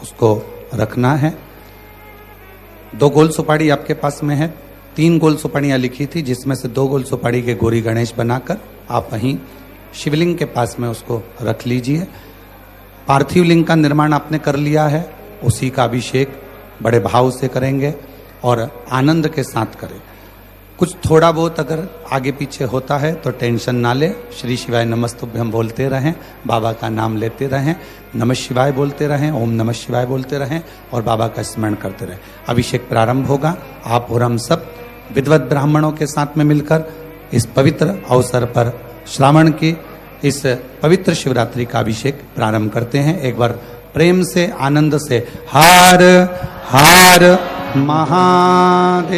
उसको रखना है। 2 गोल सुपारी आपके पास में है। 3 गोल सुपारियां लिखी थी, जिसमें से 2 गोल सुपारी के गौरी गणेश बनाकर आप वहीं शिवलिंग के पास में उसको रख लीजिए। पार्थिव लिंग का निर्माण आपने कर लिया है, उसी का अभिषेक बड़े भाव से करेंगे और आनंद के साथ करें। कुछ थोड़ा बहुत अगर आगे पीछे होता है तो टेंशन ना ले, श्री शिवाय नमस्तुभ्यं बोलते रहें, बाबा का नाम लेते रहें, नमः शिवाय बोलते रहें, ओम नमः शिवाय बोलते रहें और बाबा का स्मरण करते रहें। अभिषेक प्रारंभ होगा। आप और हम सब विद्वत ब्राह्मणों के साथ में मिलकर इस पवित्र अवसर पर श्रावण की इस पवित्र शिवरात्रि का अभिषेक प्रारंभ करते हैं। एक बार प्रेम से आनंद से हर हर महादेव।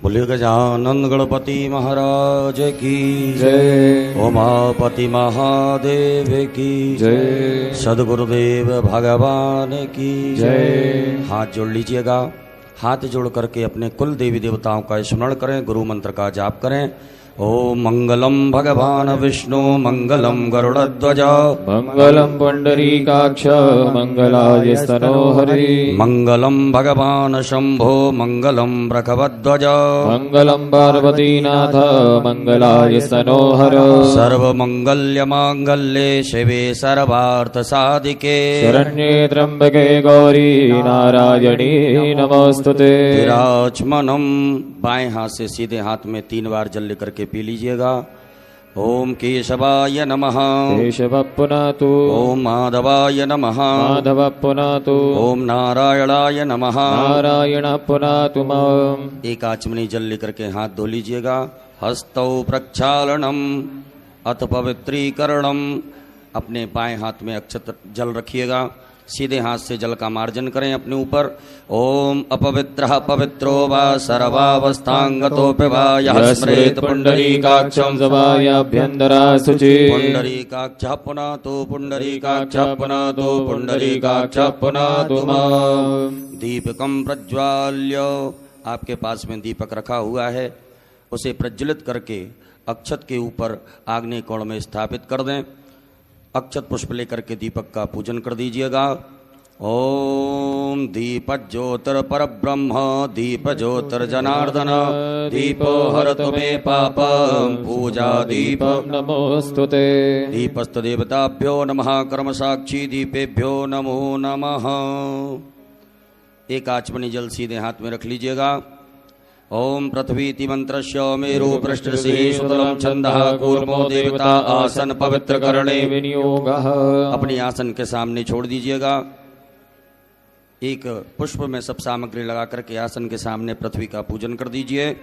बोलिए गजानंद गणपति महाराज की जय। उमापति महादेव की जय। सदगुरुदेव भगवान की जय। हाथ जोड़ लीजिएगा। हाथ जोड़ करके अपने कुल देवी देवताओं का स्मरण करें, गुरु मंत्र का जाप करें। ओम मंगलम भगवान विष्णु मंगलम गरुड़ध्वज मंगलम पुंडरीकाक्ष मंगलाय स्तनोहरि मंगलम भगवान शंभो मंगलम वृषभध्वज मंगलम पार्वतीनाथ मंगलाय स्तनोहर सर्वमंगल्य मांगल्ये शिवे सर्वार्थ साधिके शरण्ये त्र्यंबके गौरी नारायणी नमोस्तुते। विराजमनम। बाएं हाथ से सीधे हाथ में 3 बार जल लेकर के पी लीजिएगा। ओम केशवाय नमः केशव पुनातु ओम माधवाय नमः माधव पुनातु ओम नारायणाय नमः नारायण पुनातु माम। एक आचमनी जल लेकर के हाथ धो लीजिएगा। हस्तौ प्रक्षालनम अथ पवित्रीकरणम। अपने बाएं हाथ में अक्षत जल रखिएगा। सीधे हाथ से जल का मार्जन करें अपने ऊपर। ओम अपवित्रः पवित्रो वा सर्वावस्थांगतोऽपि वा यः स्मरेत् पुंडरीकाक्षं सभायाभ्यन्तरा शुचि पुंडरीकाक्षः पुनातु पुंडरीकाक्षः पुनातु पुंडरीकाक्षः पुनातु माम्। दीपकं प्रज्वाल्य। आपके पास में दीपक रखा हुआ है, उसे प्रज्वलित करके अक्षत के ऊपर आग्नेय कोण में स्थापित कर दें। अक्षत पुष्प लेकर के दीपक का पूजन कर दीजिएगा। ओम दीप ज्योतिर ब्रह्म दीप ज्योतिर जनार्दन दीपो हरतु मे पापं पूजा दीप नमोस्तुते। दीपस्त देवताभ्यो नमः कर्म साक्षी दीपेभ्यो नमो नमः। एक आचमनी जल सीधे हाथ में रख लीजिएगा। ओम पृथ्वीति मंत्रस्य मेरु पृष्ठसिंह सुतलं छंदः कूर्मो देवता आसन पवित्र करणे विनियोगः। अपनी आसन के सामने छोड़ दीजिएगा। एक पुष्प में सब सामग्री लगा करके आसन के सामने पृथ्वी का पूजन कर दीजिए।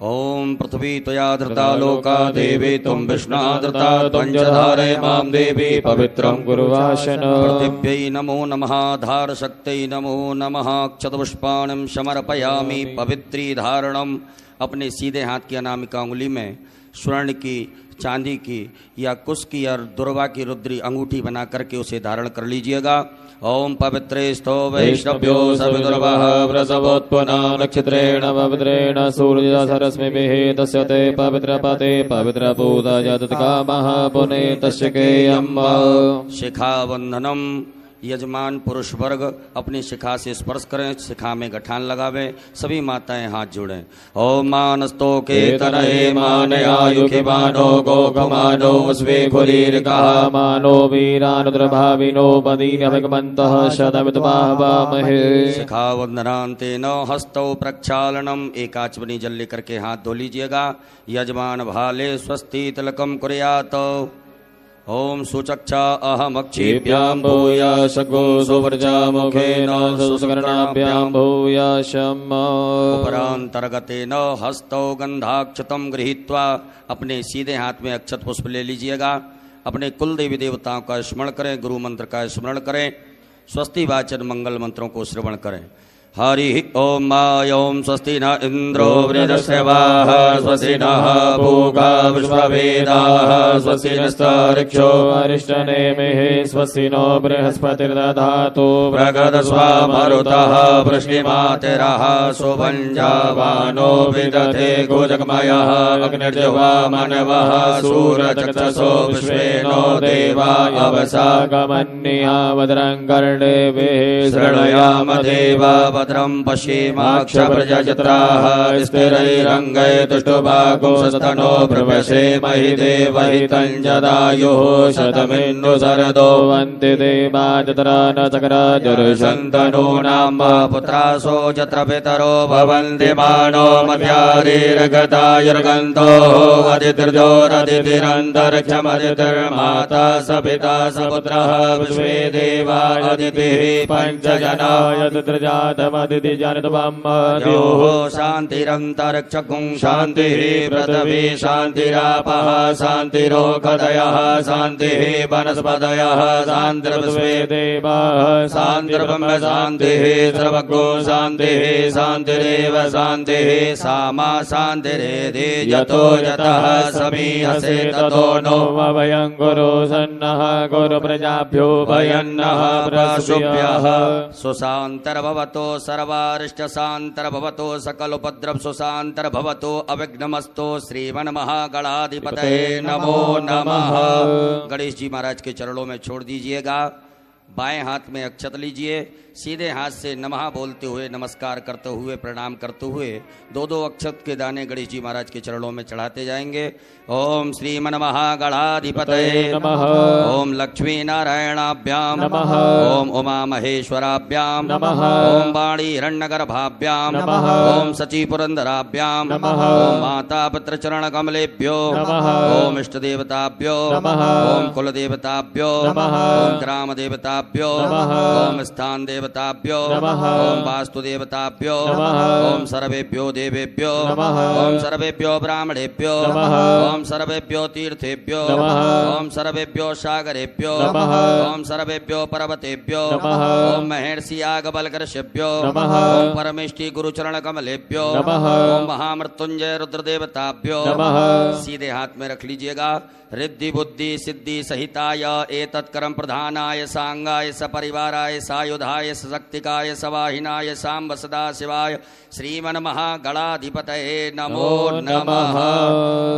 ओम पृथ्वी त्वया धृता लोका देवी तुम विष्णाधृता त्वं च धारय मां देवी पवित्रं गुरुवासन। पृथिव्यै नमो नमः धार शक्त्यै नमो नमः क्षतपुष्पाणं समर्पयामि पवित्री धारणम। अपने सीधे हाथ की अनामिका उंगली में स्वर्ण की, चांदी की या कुश की और दुर्वा की रुद्री अंगूठी बना करके उसे धारण कर लीजिएगा। ओम पवित्रे स्थो वैष्णव्यो सविदुर्वः व्रतवोत्पन्ना नक्षत्रेण पवित्रेण सूर्यधरस्मिभिः तस्य ते पवित्रपते पवित्रपूता जतकामः पुने तस्य केयम्। शिखावंदनम। यजमान पुरुष वर्ग अपनी शिखा से स्पर्श करें, शिखा में गठान लगावें। सभी माताएं हाथ जोड़ें। ओम मानस्तो के तनये मानयायुखि मानो गोगमानो स्वे खुलीर्कः मानो वीरानुद्रभाविनो पदीन भगवन्तः शतमितुमाहवामहे। शिखावंदनान्तेन हस्तौ प्रक्षालनम। एक आचमनी जल लेकर के हाथ धो लीजिएगा। यजमान भाले स्वस्ति तिलकम कुर्यात्। ओम सुचक्षा अहमक्षिभ्यां भूयाशगो सुवर्जा मुखेन सुसकर्णाभ्यां भूयाशम्। उपरांतर्गतेन हस्तौ गंधाक्षतं गृहीत्वा। अपने सीधे हाथ में अक्षत पुष्प ले लीजिएगा। अपने कुल देवी देवताओं का स्मरण करें, गुरु मंत्र का स्मरण करें, स्वस्ति वाचन मंगल मंत्रों को श्रवण करें। हरि ओम ओम स्वस्ति न इंद्रो वृद्धश्रवाः स्वस्ति नः पूगा विश्ववेदाः स्वस्ति नस्तार्क्ष्यो अरिष्टनेमिः स्वस्ति नो बृहस्पतिर्दधातु प्रगतस्वामरुतः वृष्णिमातिरः सुभञ्जावानो विदधे गोजगमयः अग्निर्जवा मनवः सूरचक्षसो विश्वेनो देवा अवसागमन्या भद्रं कर्णेभिः शृणुयाम देवा भद्रं पश्येमाक्षप्रजत्राः स्थिरैरङ्गैतुष्टुभागुंसस्तनो प्रवशेमहि देवहितं जदायुः शतमिन्नु शरदो वन्ति देवा तत्र न चक्रजरुषन्तनूनां पुत्रासो यत्र पितरो भवन्ति मानो मध्यारीर्गतायुर्गन्तो अदितिर्जोरदितिरन्तरिक्षमदितिर्माता स पिता स पुत्रः विश्वे देवा अदितिः पञ्चजनाय तत्रजातमदिति जानतमद्योः शान्तिरन्तरिक्षकुं शान्तिः पृथिवी शान्तिरापः शान्तिरोषधयः शान्तिः वनस्पतयः शान्तिर्विश्वे देवाः शान्तिर्ब्रह्म शान्तिः सर्वज्ञो शान्तिः शान्तिरेव शान्तिः सामा शान्तिरेधि यतो यतः समीहसे ततो नो वयं गुरु सन्नः गुरु प्रजाभ्यो भयन्नः प्रसूभ्यः सुशान्तर्भवतो सर्वारिष्टशान्तर्भवतो सकलोपद्रव सुशान्तर्भवतो अविघ्नमस्तो श्रीमन्महागणाधिपतये नमो नमः। गणेश जी महाराज के चरणों में छोड़ दीजिएगा। बाएं हाथ में अक्षत लीजिए, सीधे हाथ से नमः बोलते हुए नमस्कार करते हुए प्रणाम करते हुए दो दो अक्षत के दाने गणेश जी महाराज के चरणों में चढ़ाते जाएंगे। ओम श्रीमन्महागणाधिपतये नमः। ओम लक्ष्मी नारायणाभ्याम नमः। ओम उमा महेश्वराभ्याम नमः। ओम वाणी हिरण्यगर्भाभ्याम नमः। ओम सची पुरंदराभ्याम नमः। ओम माता पुत्र चरण कमलेभ्यो नमः। ओम इष्ट देवताभ्यो नमः। ओम कुल देवताभ्यो नमः। ओम ग्राम देवताभ्यो नमः। ओम स्थान देवताभ्यो नमः। ओम वास्तु देवताभ्यो नमः। ओम सर्वेभ्यो देवेभ्यो नमः। ओम सर्वेभ्यो ब्राह्मणेभ्यो नमः। ओम सर्वेभ्यो तीर्थेभ्यो नमः। ओम सर्वेभ्यो सागरेभ्यो नमः। ओम सर्वेभ्यो पर्वतेभ्यो नमः। ओम महर्षि यागबलकर्षेभ्यो नमः। ओम परमेष्टि गुरुचरण कमलेभ्यो नमः। ओम महामृत्युंजय रुद्र देवताभ्यो नमः। सीधे हाथ में रख लीजिएगा। रिद्धि बुद्धि सिद्धि सहिताय एतत्कर्म प्रधानाय सांगाय सपरिवाराय सायुधाय सशक्तिकाय सवाहिनाय सांब सदा शिवाय श्रीमन्महागणाधिपतये नमो नमः।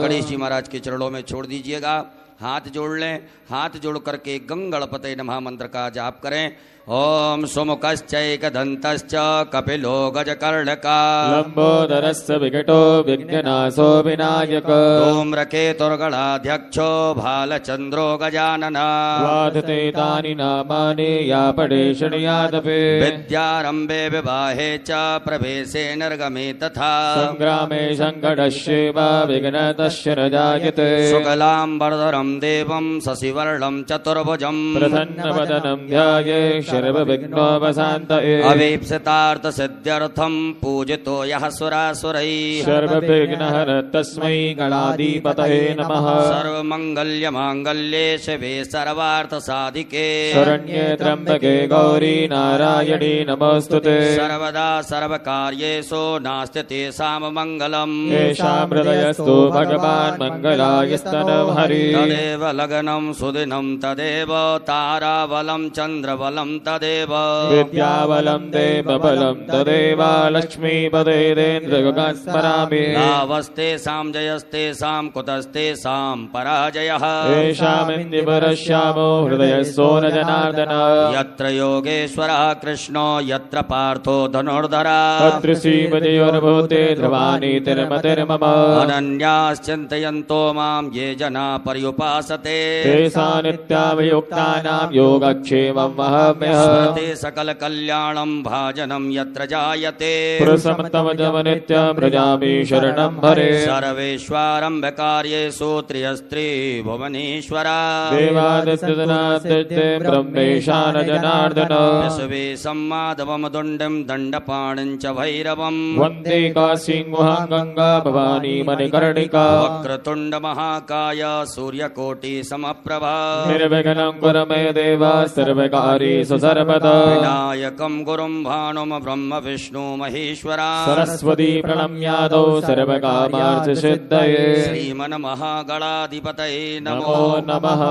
गणेश जी महाराज के चरणों में छोड़ दीजिएगा। हाथ जोड़ लें। हाथ जोड़ करके गंगणपतये नमः मंत्र का जाप करें। ओम सुमुखश्चैकदन्तश्च कपिलो गजकर्णका लंबोदरस्य विकटो विघ्ननाशो विनायक धूम्रकेतुर्गणाध्यक्षो भालचन्द्रो गजानना वादते तानि नामानि या पठे शृणुयादपि विद्यारम्भे विवाहे च प्रवेशे निर्गमे तथा संग्रामे संकटस्यैव विघ्नतस्य न जायते शुक्लाम्बरधरं देवं शशिवर्णं चतुर्भुजं प्रसन्नवदनं ध्याये सर्वविघ्नोपशान्तये अवीप्सितार्थसिद्ध्यर्थं पूजितो यः सुरासुरैः सर्वविघ्नहर तस्मै गणाधिपतये नमः सर्वमङ्गल्यमाङ्गल्ये शिवे सर्वार्थसाधिके शरण्ये त्र्यम्बके गौरी नारायणी नमोऽस्तुते सर्वदा सर्वकार्येषु नास्ति तेषां मङ्गलम् येषां हृदयस्तु भगवान् मङ्गलायस्तनः हरिः तदेव लग्नं सुदिनं तदेव ताराबलं चन्द्रबलं तदेव विद्याबलं देवबलं तदेव लक्ष्मीपदेन्द्रयुगान् स्मरामि लाभस्तेषां जयस्तेषां कुतस्तेषां पराजयः येषामिन्द्रिपरश्यामो हृदयस्थो न जनार्दन यत्र योगेश्वरः कृष्णो यत्र पार्थो धनुर्धरा तत्र श्रीमदयोर्भूते ध्रुवानि तिर्मतिर्मम अनन्याश्चिन्तयन्तो मां ये जना पर्युपासते तेषां नित्याभियुक्तानां योगक्षेमं वहाम्यहम् स्मृति सकल कल्याणं भाजनं यत्र जायते पुरुषमतमजम नित्यं व्रजामि शरणं हरे सर्वेश्वरम्भ कार्येषु त्रियस्त्री भुवनेश्वरा देवादित्यजनादित्ये ब्रह्मेशान जनार्दन विश्वे सम्माधवं दुण्डं दण्डपाणिं च भैरवम् वन्दे काशीं गुहां गङ्गा भवानी मणिकर्णिका वक्रतुण्ड महाकाय सूर्य सूर्यकोटि समप्रभा निर्विघ्नं कुरु मे देव सर्वकार्येषु सर्वदा विनायकं गुरुं भानुं ब्रह्म विष्णु महेश्वरा सरस्वती प्रणम्यादौ सर्वकामार्थसिद्धये श्रीमन्महागणाधिपतये नमो नमः।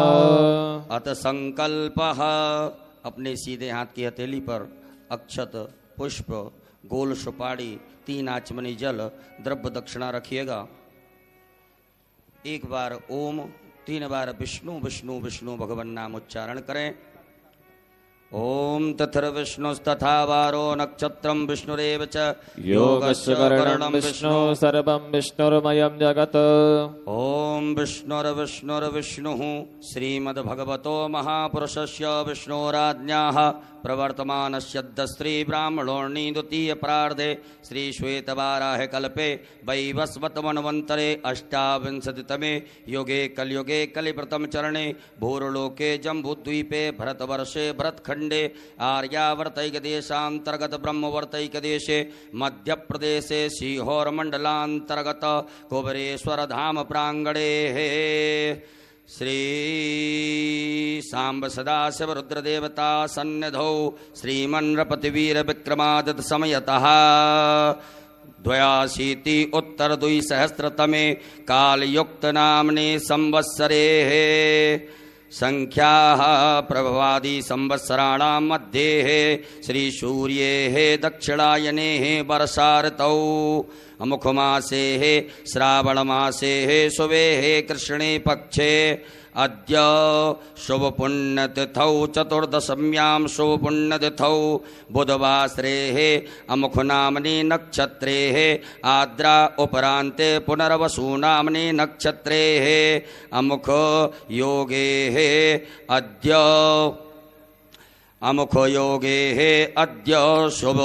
अत संकल्पः। अपने सीधे हाथ की हथेली पर अक्षत, पुष्प, गोल सुपारी, 3 आचमनी जल, द्रव्य दक्षिणा रखिएगा। एक बार ओम, 3 बार विष्णु विष्णु विष्णु भगवान नाम उच्चारण करें। ओम तथर्विष्णुस्तथा वारो नक्षत्रं विष्णुरेव च योगस्य करणं विष्णु सर्वं विष्णुर्मयं जगत्। ओम विष्णुर्विष्णुर्विष्णुः श्रीमद्भगवतो महापुरुषस्य विष्णोराज्ञाः प्रवर्तमानस्य श्री ब्राह्मणोर्णि द्वितीय प्रार्धे श्री श्वेतवाराह कल्पे वैवस्वतमन्वन्तरे 28तमे युगे कलियुगे कलिप्रथम चरणे भूर्लोके जम्बूद्वीपे भरतवर्षे भरतखण्डे आर्यावर्तैकदेशान्तर्गत ब्रह्मवर्तैकदेशे मध्यप्रदेशे सीहोरमण्डलान्तर्गत कुबरेश्वरधाम प्राङ्गणे श्री सांब सदाशिव रुद्रदेवता सन्निधौ श्रीमन्नृपतिवीर विक्रमादित्य समयतः 82 उत्तर 2सहस्रतमे कालयुक्त नाम्ने संवत्सरे संख्याः प्रभवादि संवत्सराणां मध्ये श्री सूर्येः दक्षिणायने वर्षाऋतौ अमुखमासे श्रावणमासे शुभे कृष्णे पक्षे अद्य शुभपुण्यतिथौ चतुर्दशम्यां शुभपुण्यतिथौ बुधवासरे अमुखनाम्नि नक्षत्रे आद्रा उपरान्ते पुनर्वसु नाम्नि नक्षत्रे अमुख योगे अद्य अमुख योगे अद्य शुभ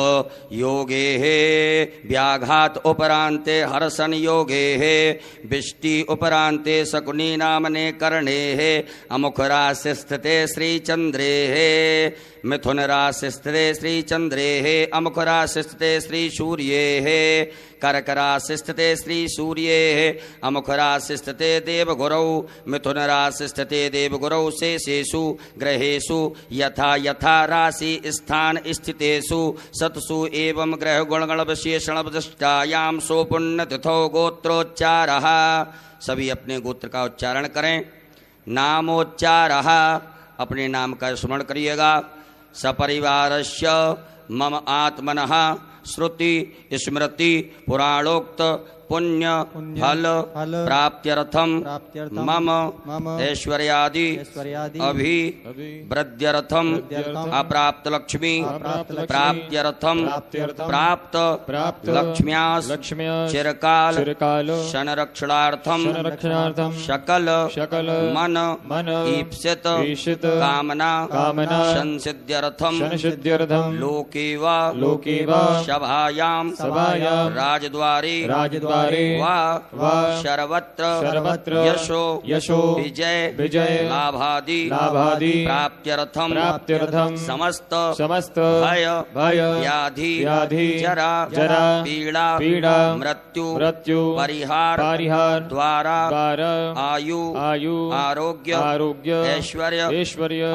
योगे व्याघात उपरान्ते हर्षण योगे बिष्टि उपरान्ते शकुनी नामने कर्णे अमुख राशि स्थिते श्रीचन्द्रे मिथुन राशि स्थिते श्रीचन्द्रे अमुख राशि स्थिते श्री सूर्ये कर्क राशि स्थिते श्री सूर्ये अमुख राशि स्थिते देवगुरौ मिथुन राशि स्थिते देवगुरौ शेषेषु ग्रहेषु यथा यथा राशि स्थान स्थितेषु सत्सु एवं ग्रह गुणगण विशेषण विशिष्टायां सुपुण्यतिथौ गोत्रोच्चारः। सभी अपने गोत्र का उच्चारण करें। नामोच्चारः, अपने नाम का स्मरण करिएगा। सपरिवारस्य मम आत्मनः श्रुति स्मृति पुराणोक्त पुण्य फल प्राप्त्यर्थम मम ऐश्वर्यादि अभिवृद्ध्यर्थम अप्राप्त लक्ष्मी प्राप्त्यर्थम प्राप्त लक्ष्म्यास् चिरकाल संरक्षणार्थम शकल मन ईप्सित कामना संसिद्ध्यर्थम लोके वा सभायां राजद्वारे वा सर्वत्र यशो विजय लाभादि प्राप्त्यर्थम समस्त भय व्याधि जरा पीड़ा मृत्यु परिहार द्वारा आयु आरोग्य ऐश्वर्य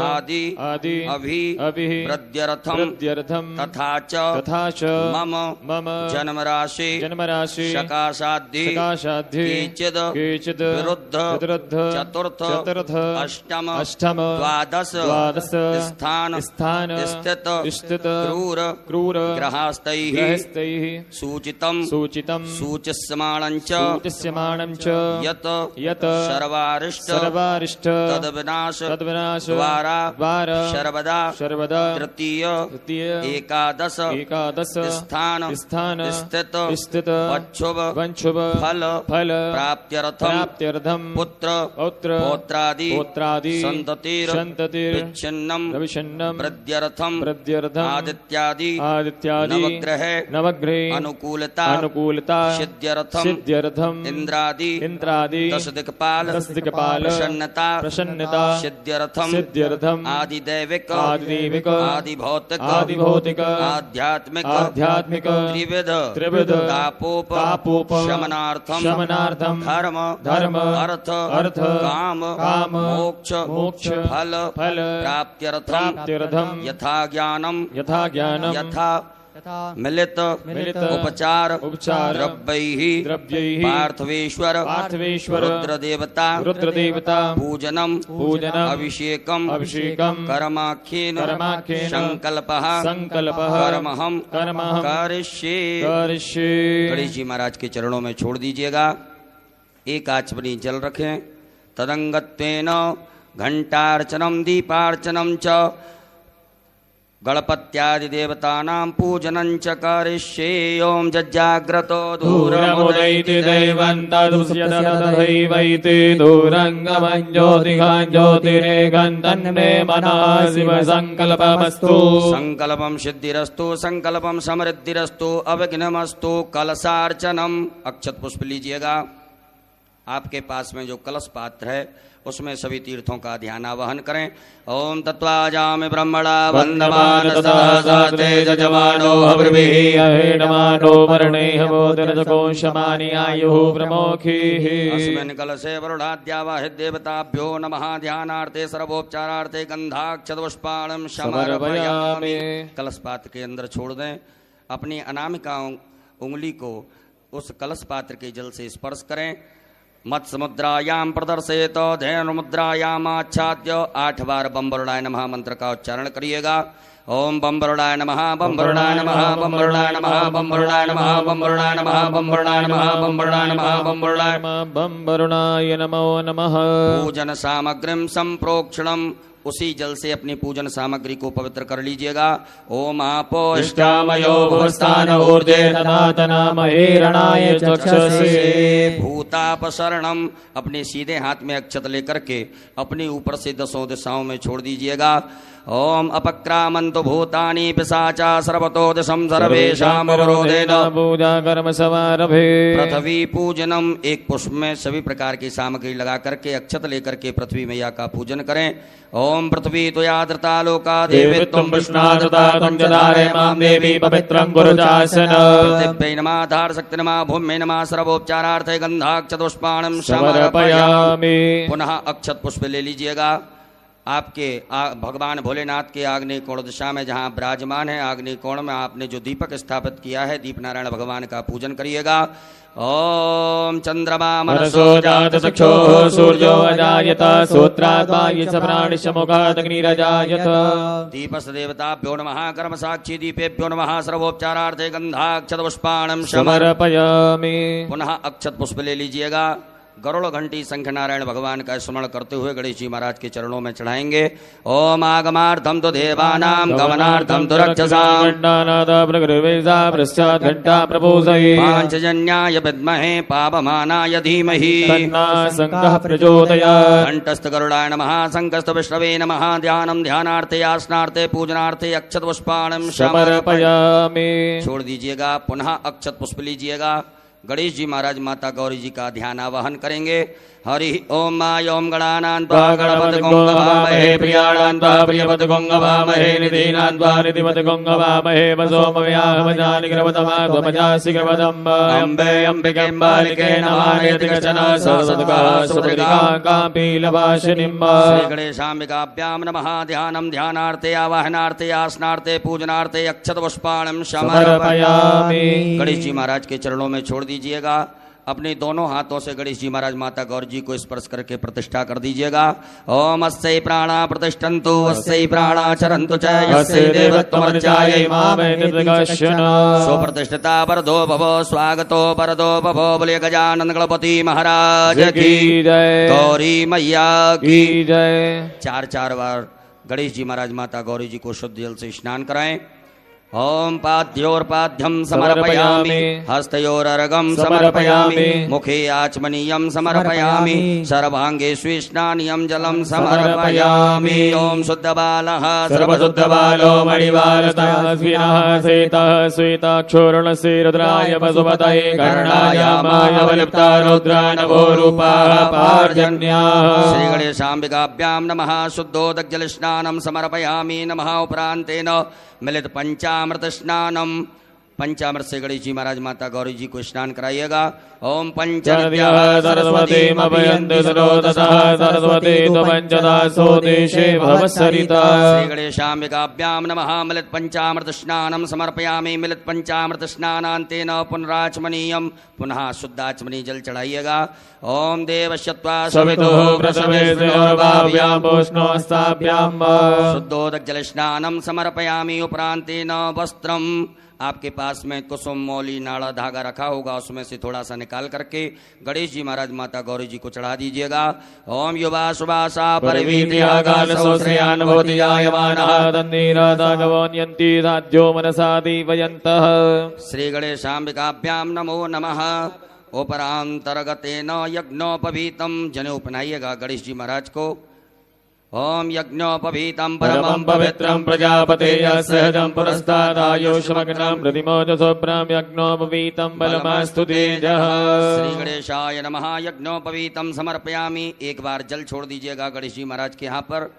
आदि अभिवृद्ध्यर्थम तथा च मम जन्म राशि सकाशाद्धि केचिद् विरुद्ध चतुर्थ अष्टम द्वादश स्थान स्थित क्रूर ग्रहास्तैः सूचितं सूच्यमानं च यत् सर्वारिष्ट तद्विनाश द्वारा सर्वदा तृतीय एकादश स्थान स्थित वंशुभ फल प्राप्त्यर्थम पुत्र पौत्रादि संततिर्विच्छिन्नं वृद्ध्यर्थम आदित्यादि नवग्रह अनुकूलता सिद्ध्यर्थम इंद्रादि दशदिक्पाल प्रसन्नता सिद्ध्यर्थम आदिदैविक आदिभौतिक आध्यात्मिक त्रिविध तापोप शमनार्थम धर्म अर्थ काम मोक्ष फल प्राप्त्यर्थम यथा ज्ञानम यथा मिलित उपचार द्रव्यैः पार्थवेश्वर रुद्रदेवता पूजनम अभिषेकम कर्माख्येन संकल्पः कर्महं करिष्ये। गणेश जी महाराज के चरणों में छोड़ दीजिएगा। एक आचमनी जल रखें। तदंगत्वेन घंटार्चनम दीपार्चनम च गणपत्यादि देवतानां पूजनं च करिष्ये। ओम जज्जाग्रतो दूरमुदैति दैवन्तदुष्यततथैवैति दूरङ्गमं ज्योतिघं ज्योतिरेकं तन्मे मनः शिव संकल्पमस्तु। संकल्पम सिद्धिरस्तु संकल्पम समृद्धिरस्तु अविघ्नमस्तु। कलशार्चनम अक्षत पुष्प लीजिएगा। आपके पास में जो कलश पात्र है उसमें सभी तीर्थों का ध्यान आवाहन करें। ओम तत्वाजामि ब्रह्मणा वन्दमान सहस्राते जजमानो हविर्भिः अहेडमानो वर्णेह बोधिरजकोशमानि आयुः प्रमोखीः। अस्मिन् कलशे वरुणाद्यावाहित देवताभ्यो नमः। ध्यानार्थे सर्वोपचारार्थे गंधाक्षतपुष्पाणं समर्पयामि। कलश पात्र के अंदर छोड़ दें। अपनी अनामिका उंगली को उस कलश पात्र के जल से स्पर्श करें। मत्स्य मुद्रायाम प्रदर्शयेत धैर्य मुद्रायाम आच्छाद्य 8 बार बम वरुणाय नमः मंत्र का उच्चारण करिएगा। ओम बम वरुणाय नमः बम वरुणाय नमः बम वरुणाय नमः बम वरुणाय नमः बम वरुणाय नमः बम वरुणाय नमः बम वरुणाय नमः बम वरुणाय बम वरुणाय नमो नमः। पूजन सामग्रीम संप्रोक्षणम उसी जल से अपनी पूजन सामग्री को पवित्र कर लीजिएगा। ओम आपो इष्टामयो भवस्थान ऊर्जे तनातनामहे रणाय चक्षसे। भूतापसरणम अपने सीधे हाथ में अक्षत लेकर के अपने ऊपर से 10 दिशाओं में छोड़ दीजिएगा। ओम अपक्रामन्तु भूतानि पिशाचा सर्वतो दिशं सर्वेषां अवरोधेन पूजा कर्म समारभे। पृथ्वी पूजनम एक पुष्प में सभी प्रकार की सामग्री लगा करके अक्षत लेकर के पृथ्वी मैया का पूजन करें। ओम पृथ्वी त्वयाद्रता लोका देवी त्वं विष्णाद्रता त्वं जदारे मां देवी पवित्रं कुरु चासन। पृथिव्यै नमः धारशक्ति नमः भूम्यै नमः सर्वोपचारार्थे गंधाक्षतपुष्पाणं समर्पयामि। पुनः अक्षत पुष्प ले लीजिएगा। आपके भगवान भोलेनाथ के आग्नेय कोण दिशा में जहाँ विराजमान है आग्नेय कोण में आपने जो दीपक स्थापित किया है दीप नारायण भगवान का पूजन करिएगा। ओम चंद्रमा मनसो जात चक्षुः सूर्यो अजायत सूत्रात्मा ये प्राणिशमुखात् अग्निरजायत। दीपस् देवताभ्यो नमः कर्म साक्षी दीपेभ्यो नमः सर्वोपचारार्थे गंधाक्षतपुष्पाणं समर्पयामि। पुनः अक्षत पुष्प ले लीजिएगा। गरुड़ घंटी संख नारायण भगवान का स्मरण करते हुए गणेश जी महाराज के चरणों में चढ़ाएंगे। ओम आगमार्थम तो देवानां गमनार्थम तो रक्षसां पांचजन्याय विद्महे पावमानाय धीमहि संघः प्रचोदयात्। कंठस्थ गरुडाय नमः संकस्त विष्णवे नमः। ध्यानम ध्यानार्थे आसनार्थे पूजनार्थे अक्षत पुष्पाणं समर्पयामि। छोड़ दीजिएगा। पुनः अक्षत पुष्प लीजिएगा। गणेश जी महाराज माता गौरी जी का ध्यान आवाहन करेंगे। हरि ओम माय ओम गणानां त्वा गणपतिगं गवामहे प्रियाणां त्वा प्रियपतिगं गवामहे निधीनां त्वा निधिपतिगं गवामहे वसोमव्याहमजानि ग्रवतमागमजासि ग्रवदम्ब अम्बे अम्बिके बालिके नमानेति कचन सरस्वतः सुपरिकाकापीलवासिनीम्ब। श्री गणेशाम्बिकाभ्यां नमः। ध्यानं ध्यानार्थे आवाहनार्थे आसनार्थे पूजनार्थे अक्षत पुष्पाणं समर्पयामि। गणेश जी महाराज के चरणों में छोड़ दीजिएगा। अपने दोनों हाथों से गणेश जी महाराज माता गौरी जी को स्पर्श करके प्रतिष्ठा कर दीजिएगा। ओम अस्यै प्राणा प्रतिष्ठन्तु अस्यै प्राणा चरन्तु च यस्यै देवत्वमर्चायै मामेतद्विकर्षण। सुप्रतिष्ठिता वरदो भव स्वागतो वरदो भव। बोले गजानन गणपति महाराज की जय। गौरी मैया की जय। 4 बार गणेश जी महाराज माता गौरी जी को शुद्ध जल से स्नान कराएं। ओम पाद्योर्पाद्यं समर्पयामि हस्तयोरर्घं समर्पयामि मुखे आचमनीयं समर्पयामि सर्वांगे स्विष्णानियं जलं समर्पयामि। ओम शुद्धबालः सर्वशुद्धबालो मणिवालतः स्विनः सेतः श्वेताक्षोरणस्य रुद्राय वसुमतये कर्णायामाय अवलिप्ता रुद्रा नभो रूपाः पार्जन्याः। श्री गणेशाम्बिकाभ्यां नमः। शुद्धोदकजलस्नानं समर्पयामि। नमः उपरान्तेन मिलित पंचामृत स्नानम पंचामृत से गणेश जी महाराज माता गौरी जी को स्नान कराइएगा। ओम चर्यः सरस्वतीमभयन्ति सरोदसः सरस्वती त्वपञ्चदासो देशे भवसरिता। श्री गणेशाम्बिकाभ्यां नमः। मिलित पंचामृत स्नानं समर्पयामि। मिलित पंचामृत स्नानान्तेन पुनराचमनीयं पुनः शुद्धाचमनी जल चढ़ाइएगा। ओम देवश्यत्वा सवितुः प्रसवे श्रेयोर्भाव्यां पूष्णोस्ताभ्यां शुद्धोदक जल स्नानं समर्पयामि। उपरांतेन वस्त्रम, आपके पास में कुसुम मौली नाड़ा धागा रखा होगा, उसमें से थोड़ा सा निकाल करके गणेश जी महाराज माता गौरी जी को चढ़ा दीजिएगा। ओम युवा सुभाषा परिवीर्यागालसोश्रयान्वोतियायमानः राज्यो मनसा दीपयन्तः। श्री गणेशाम्बिकाभ्यां नमो नमः। उपरांतर्गतेन यज्ञोपवीतम, जनेऊ पहनाइएगा गणेश जी महाराज को। ओम यज्ञोपवीतं परमं पवित्रं प्रजापतेय सहजं पुरस्तादायुष्मग्नं प्रतिमोदसोभ्रं यज्ञोपवीतं बलमास्तु तेजः। श्री गणेशाय नमः। यज्ञोपवीतं समर्पयामि। एक बार जल छोड़ दीजिएगा गणेश जी महाराज के यहाँ पर।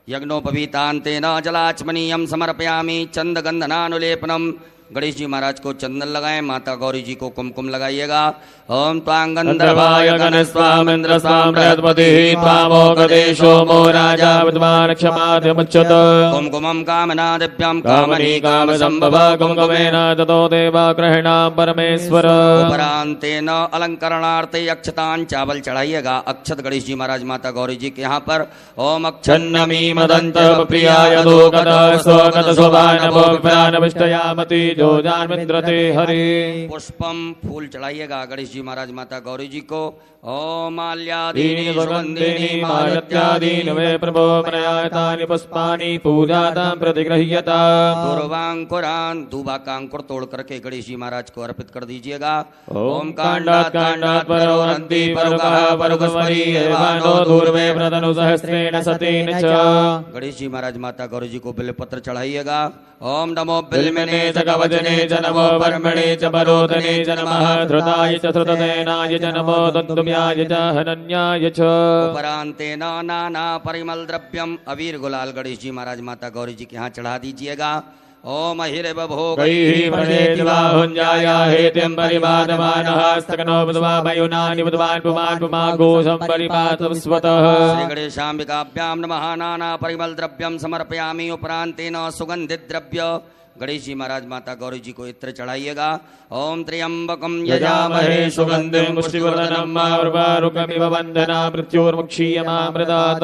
यज्ञोपवीतान्तेन जलाचमनीयं समर्पयामि। चंदगंधनानुलेपनम, गणेश जी महाराज को चंदन लगाएं, माता गौरी जी को कुमकुम लगाइएगा। ओम त्वांगंधर्वाय गणस्वामिन्द्र स्वाम बृहस्पतिः त्वामोगदेशो मो राजा विद्वान् क्षमाद्यमुच्यत। कुमकुमं कामना दिव्यं कामनी काम संभव कुमकुमेन ततो देवा गृह्णां परमेश्वर। उपरांतेन अलंकरणार्थे अक्षतान चावल चढ़ाइएगा। अक्षत गणेश जी महाराज माता गौरी जी के यहाँ पर। ओम छन्नमी मदंत प्रियाय दोगत स्वगत शोभानभो विप्रानविष्टयामति जो जानमिन्द्रते हरि। पुष्पम, फूल चढ़ाइएगा गणेश जी महाराज माता गौरी जी को। ओम माल्यादीनि सुगंधिनि मालत्यादीनि वे प्रभो मनयातानि पुष्पाणि पूजातां प्रतिगृह्यता। दूर्वांकुरान, दूबा का अंकुर तोड़ करके गणेश जी महाराज को अर्पित कर दीजिएगा। ओम कांडात् कांडात् परोरन्ति परुकः परुकस्मरी एवानो दूर्वे प्रतनु सहस्रेण सतेन च। गणेश जी महाराज माता गौरी जी को बिल्वपत्र चढ़ाइएगा। ओम नमो बिल्वने च वचने च नमो वर्मणे च परोधने च नमः धृताय च धृतसेनाय च नमो दन्तुम्याय च हनन्याय च। उपरांतेन नाना परिमल द्रव्यम, अबीर गुलाल गणेश जी महाराज माता गौरी जी के यहाँ चढ़ा दीजिएगा। ओम हिरवभोगैः प्रणेतिवाहुञ्जाया हेतिं परिपादमानः स्तकनो बुध्वा मयुनानि बुध्वान् पुमान् पुमाघोषं परिपातस्वतः। श्री गणेशाम्बिकाभ्यां नमः। नाना परिमल द्रव्यम समर्पयामि। उपरांतेन सुगंधित द्रव्य गणेश जी महाराज माता गौरी जी को इत्र चढ़ाइएगा। ओम त्र्यंबकं यजामहे सुगंधिं पुष्टिवर्धनम् उर्वारुकमिव वन्दना मृत्योर्मुक्षीयमामृतात्।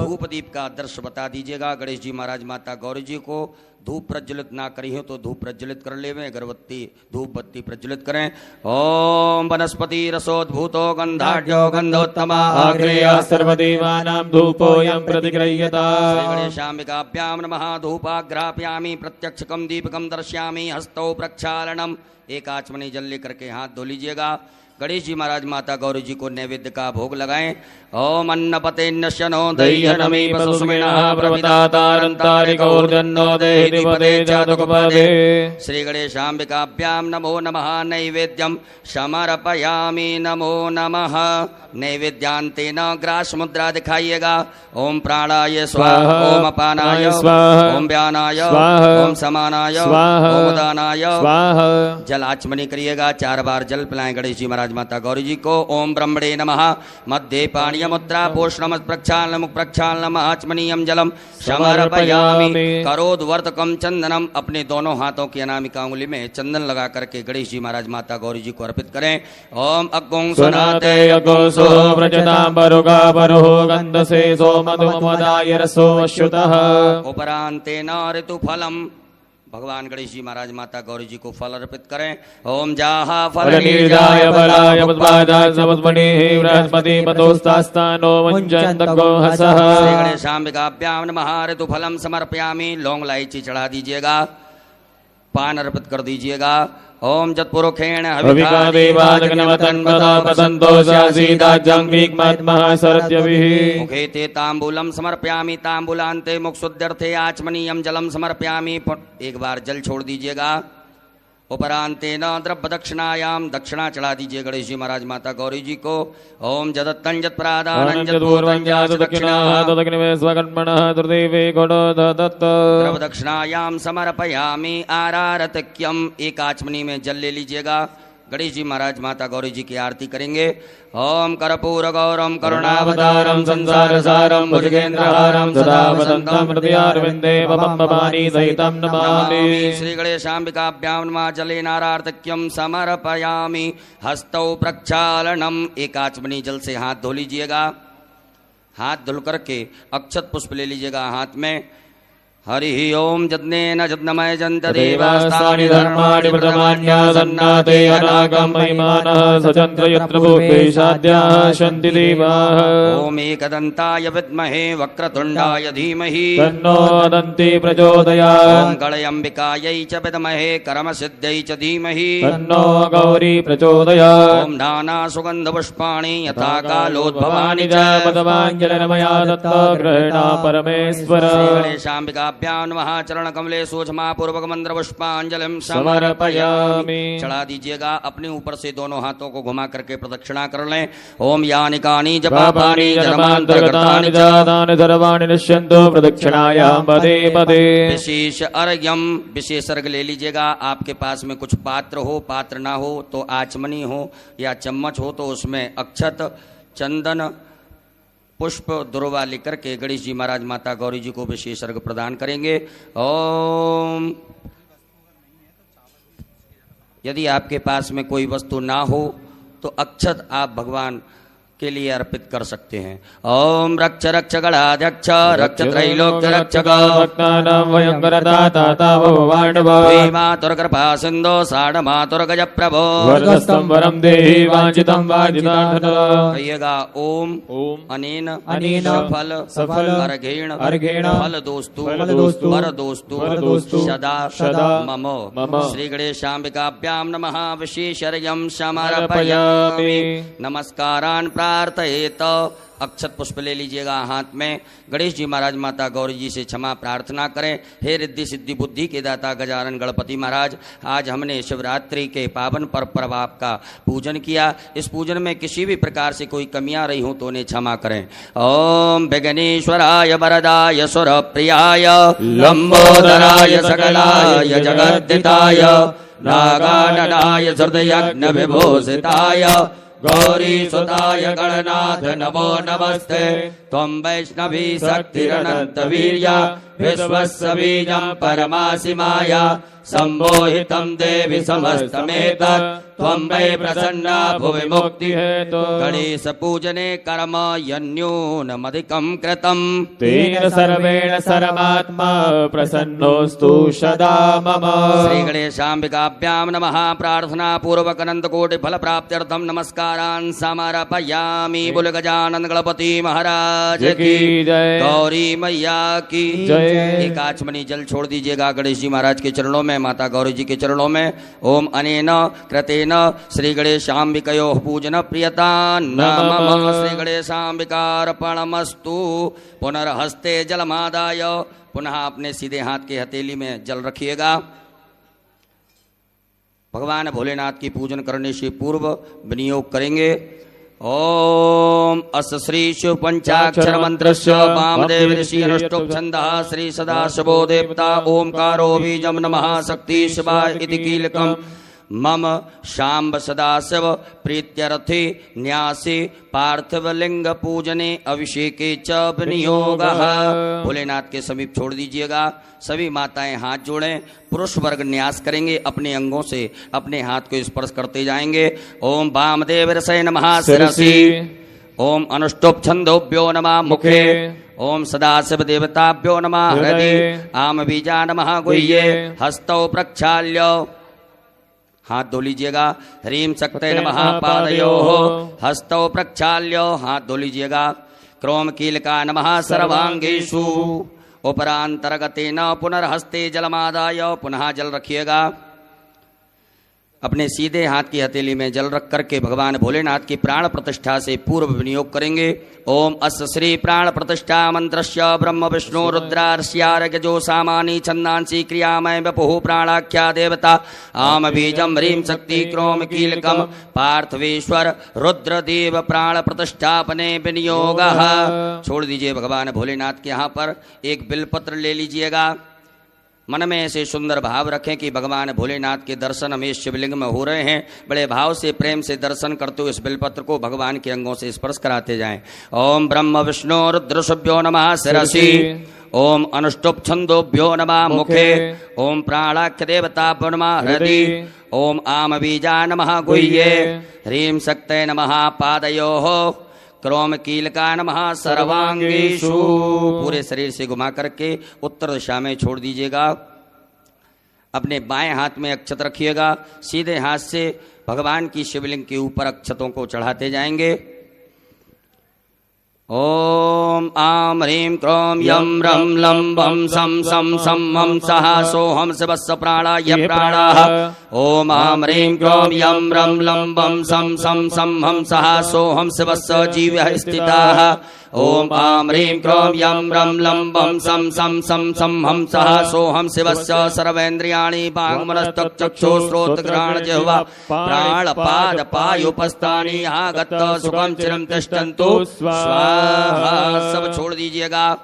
धूप दीप का आदर्श बता दीजिएगा। गणेश जी महाराज माता गौरी जी को धूप प्रज्वलित ना करी हो तो धूप प्रज्वलित कर ले, अगरबत्ती धूप बत्ती प्रज्वलित करें। ओम वनस्पति रसोद्भूतो गंधाढ्यो गंधोत्तमा आग्नेयः सर्वदेवानां धूपोऽयं प्रतिगृह्यता। श्री गणेशाम्बिकाभ्यां नमः। धूपाग्रापयामि। प्रत्यक्षकं दीपकं दर्शयामि। हस्तौ प्रक्षालनम, एक आचमनी जल लेकर के हाथ धो लीजिएगा। गणेश जी महाराज माता गौरी जी को नैवेद्य का भोग लगाएं। ओम अन्नपतेन्यशनो दह्यनमी पशुस्मिनः प्रवतातारन्तारिकौर्जन्नो देहिपदे जातकपदे। श्री गणेशाम्बिकाभ्यां नमो नमः। नैवेद्यं समर्पयामि। नमो नमः। नैवेद्यांतेन ग्रास मुद्रा दिखाइएगा। ओम प्राणाय स्वाहा, ओम अपानाय स्वाहा, ओम व्यानाय स्वाहा, ओम समानाय स्वाहा, ओम उदानाय स्वाहा। जल आचमनी करिएगा। 4 बार जल पिलाएं गणेश जी महाराज माता गौरी जी को। ओम ब्रह्मणे नमः। मध्य पाणीय मुद्रा पोषणम प्रक्षालनम प्रक्षालनम आचमनीयम जलम समर्पयामि। करोद्वर्तकम चंदनम, अपने दोनों हाथों की अनामिका उंगली में चंदन लगा करके गणेश जी महाराज माता गौरी जी को अर्पित करें। ओम अग्गों सुनाते गंधसे सोमधुमदाय रसो अश्युतः। उपरांतेन ऋतुफलम, भगवान गणेश जी महाराज माता गौरी जी को फल अर्पित करें। ओम जाहा फलनीर्जाय बलाय बुद्धाय समस्मणिः बृहस्पति पतोस्तास्तानो वञ्चन्तको हसः। श्री गणेशाम्बिकाभ्यां नमः। ऋतुफलम समर्पयामि। लौंग इलायची चढ़ा दीजिएगा। पान अर्पित कर दीजिएगा। ओम जत्पुरुखेण हविका देवादग्नवतन्वता पतन्तो शासीदाजंवीक्मात्मः सरत्यभिः। मुखे ते तांबूलम समर्पयामि। तांबूलान्ते मुखशुद्ध्यर्थे आचमनीयम जलम समर्पयामि। एक बार जल छोड़ दीजिएगा। उपरांतेन द्रव्य दक्षिणायाम दक्षिणा चढ़ा दीजिए गणेश जी महाराज माता गौरी जी को। ओम जदत्तं जत्प्रादानं जत्पूर्वं दक्षिणाः तदग्निवे स्वकर्मणः दुर्देवे घोडो दत्त द्रव्य दक्षिणायाम समर्पयामि आरारतक्यम। एक आचमनी में जल ले लीजिएगा। गणेश जी महाराज माता गौरी जी की आरती करेंगे। ओम कर्पूर गौरम करुणावतारम संसार सारम भुजगेन्द्रहारम सदा वदन्तं हृदयारविन्दे मम भवानी सहितं नमामि। श्री गणेशाम्बिकाभ्यां नमः। जलेनारार्तक्यम समर्पयामि हस्तौ प्रक्षालनम। एक आचमनी जल से हाथ धो लीजिएगा। हाथ धुल करके अक्षत पुष्प ले लीजिएगा हाथ में। हरि ओम जज्ञेन जज्ञमय जन्त देवास्तानि धर्माणि प्रथमान्यासन्नाते अनागम महिमानः सचन्द्र यत्र भूपेशाद्याः सन्ति देवाः। ओम एकदन्ताय विद्महे वक्रतुण्डाय धीमहि तन्नो दन्ति प्रचोदयात्। ओम गणयम्बिकायै च विद्महे कर्मसिद्ध्यै च धीमहि तन्नो गौरी प्रचोदयात्। ओम नाना सुगन्धपुष्पाणि यथा कालोद्भवानि च पदवाञ्जलिर्मया दत्ता ग्रहणा परमेश्वर। गणेशाम्बिका नमः। चरण कमले सूक्ष्मा पूर्वक मंत्र पुष्पांजलिम समर्पयामि। चढ़ा दीजिएगा। अपने ऊपर से दोनों हाथों को घुमा करके प्रदक्षिणा कर लें। ओम यानि कानि जपापानि जन्मान्तर्गतानि जातानि सर्वाणि नश्यन्तु प्रदक्षिणायां पदे पदे। विशेष अर्घ्यम विशेष अर्घ ले लीजिएगा। आपके पास में कुछ पात्र हो, पात्र ना हो तो आचमनी हो या चम्मच हो तो उसमें अक्षत चंदन पुष्प दुर्वा लेकर के गणेश जी महाराज माता गौरी जी को विशेष अर्घ प्रदान करेंगे। ओम यदि आपके पास में कोई वस्तु ना हो तो अक्षत आप भगवान के लिए अर्पित कर सकते हैं। ओम रक्ष रक्ष गणाध्यक्ष रक्ष त्रैलोक्य रक्षक भक्तानां भयंकरदाता मातुर कृपा सिंधो साढ़ मातुर गज प्रभो वरदस्तं वरं देहि वांछितं वांछितार्थं। कहिएगा ओम अनेन सफल अर्घेण फल दोस्तु वर दोस्तु सदा मम। श्री गणेशाम्बिकाभ्यां नमः। विशेष अर्घ्यं समर्पयामि। नमस्कारान् प्रार्थयेत। अक्षत पुष्प ले लीजिएगा हाथ में। गणेश जी महाराज माता गौरी जी से क्षमा प्रार्थना करें। हे रिद्धि सिद्धि बुद्धि के दाता गजानन गणपति महाराज, आज हमने शिवरात्रि के पावन पर्व पर आपका पूजन किया। इस पूजन में किसी भी प्रकार से कोई कमियां रही हो तो उन्हें क्षमा करें। ओम विघ्नेश्वराय वरदाय सुरप्रियाय लंबोदराय सकलाय जगद्दिताय नागाननाय हृदयज्ञ विभूषिताय गौरी सुताय गणनाथ नमो नमस्ते। त्वं वैष्णवी शक्तिरनंत वीर्या विश्वस्य बीजं परमासि माया सम्मोहितं देवि समस्तमेतत् त्वं वै प्रसन्ना भुवि मुक्ति हेतु। गणेश पूजने कर्म यन्यूनमधिकं कृतं तेन सर्वेण सर्वात्मा प्रसन्नोऽस्तु सदा मम। श्री गणेशाम्बिकाभ्यां नमः। प्रार्थना पूर्वक अनंत कोटि फल प्राप्त्यर्थं नमस्कारान् समर्पयामि। बोल गजानन गणपति महाराज की जय। गौरी मैया की जय। एक आचमनी जल छोड़ दीजिएगा गणेश जी महाराज के चरणों में, माता गौरी जी के चरणों में। ओम अनेन कृतेन श्री गणेशाम्बिकयोः पूजन प्रियता नमः। श्री गणेशाम्बिकार्पणमस्तु। पुनर्हस्ते जलमादाय पुनः अपने सीधे हाथ के हथेली में जल रखिएगा। भगवान भोलेनाथ की पूजन करने से पूर्व विनियोग करेंगे। ओम अस श्री शिव पंचाक्षर मंत्रस्य वामदेव ऋषि अनुष्टुप छंदः श्री सदाशिवो देवता ओंकारो बीजं नमः शक्ति शिवाय इति कीलकम् मम शाम्ब सदाशिव प्रीत्यर्थे न्यासे पार्थिवलिंग पूजने अभिषेके च विनियोगः। भोलेनाथ के समीप छोड़ दीजिएगा। सभी माताएं हाथ जोड़ें। पुरुष वर्ग न्यास करेंगे। अपने अंगों से अपने हाथ को स्पर्श करते जाएंगे। ओम वामदेव ऋषये नमः शिरसि। ओम अनुष्टुप छंदोभ्यो नमः मुखे। ओम सदाशिव देवताभ्यो नमः हृदि। आम बीजा नमः गुह्ये। हस्तौ प्रक्षाल्य हाथ धो लीजिएगा। ह्रीं शक्ते नमः पादयोः। हस्तौ प्रक्षाल्य हाथ धो लीजिएगा। क्रोम कीलका नमः सर्वांगेषु। उपरांतर्गतेन पुनर्हस्ते जलमादाय पुनः जल रखिएगा। अपने सीधे हाथ की हथेली में जल रख करके भगवान भोलेनाथ की प्राण प्रतिष्ठा से पूर्व विनियोग करेंगे। ओम अस्य श्री प्राण प्रतिष्ठा मंत्रस्य ब्रह्म विष्णु रुद्रार्ष्यार्घ्यजो सामानी छंदांसी क्रियामय वपुः प्राणाख्या देवता आम बीजम ह्रीं शक्ति क्रोम कीलकम पार्थवेश्वर रुद्रदेव प्राण प्रतिष्ठापने विनियोगः। छोड़ दीजिए भगवान भोलेनाथ के यहाँ पर एक बिलपत्र ले लीजिएगा। मन में ऐसे सुंदर भाव रखें कि भगवान भोलेनाथ के दर्शन हमें शिवलिंग में हो रहे हैं। बड़े भाव से प्रेम से दर्शन करते हुए इस बिलपत्र को भगवान के अंगों से स्पर्श कराते जाएं। ओम ब्रह्म विष्णु रुद्रशुभ्यो नमः शिरसि। ओम अनुष्टुप छंदोभ्यो नमः मुखे। ओम प्राणाख्य देवताभ्यो नमः हृदि। ओम आम बीजा नमः गुह्ये। ह्रीं शक्तये नमः पादयोः। क्रोम कीलका नमः सर्वांगेषु। पूरे शरीर से घुमा करके उत्तर दिशा में छोड़ दीजिएगा। अपने बाएं हाथ में अक्षत रखिएगा। सीधे हाथ से भगवान की शिवलिंग के ऊपर अक्षतों को चढ़ाते जाएंगे। ओम आम ह्रीं क्रोम यम रम लम बम सम सम सम हम सः सोहम शिवस्य प्राणाय प्राणाः। ओम आम ह्रीं क्रोम यम रम लम बम सम सम सम हम सः सोहम शिवस्य जीवः स्थिताः। ओम आम ह्रीं क्रोम यम रम लम बम सम सम सम सम हम सः सोहम शिवस्य सर्वेन्द्रियाणि वाङ्मनस्तचक्षु श्रोत्रघ्राण जिह्वा प्राण पाद पायुपस्थानि आगत सुखम चिरं तिष्ठन्तु स्वाहा। सब छोड़ दीजिएगा।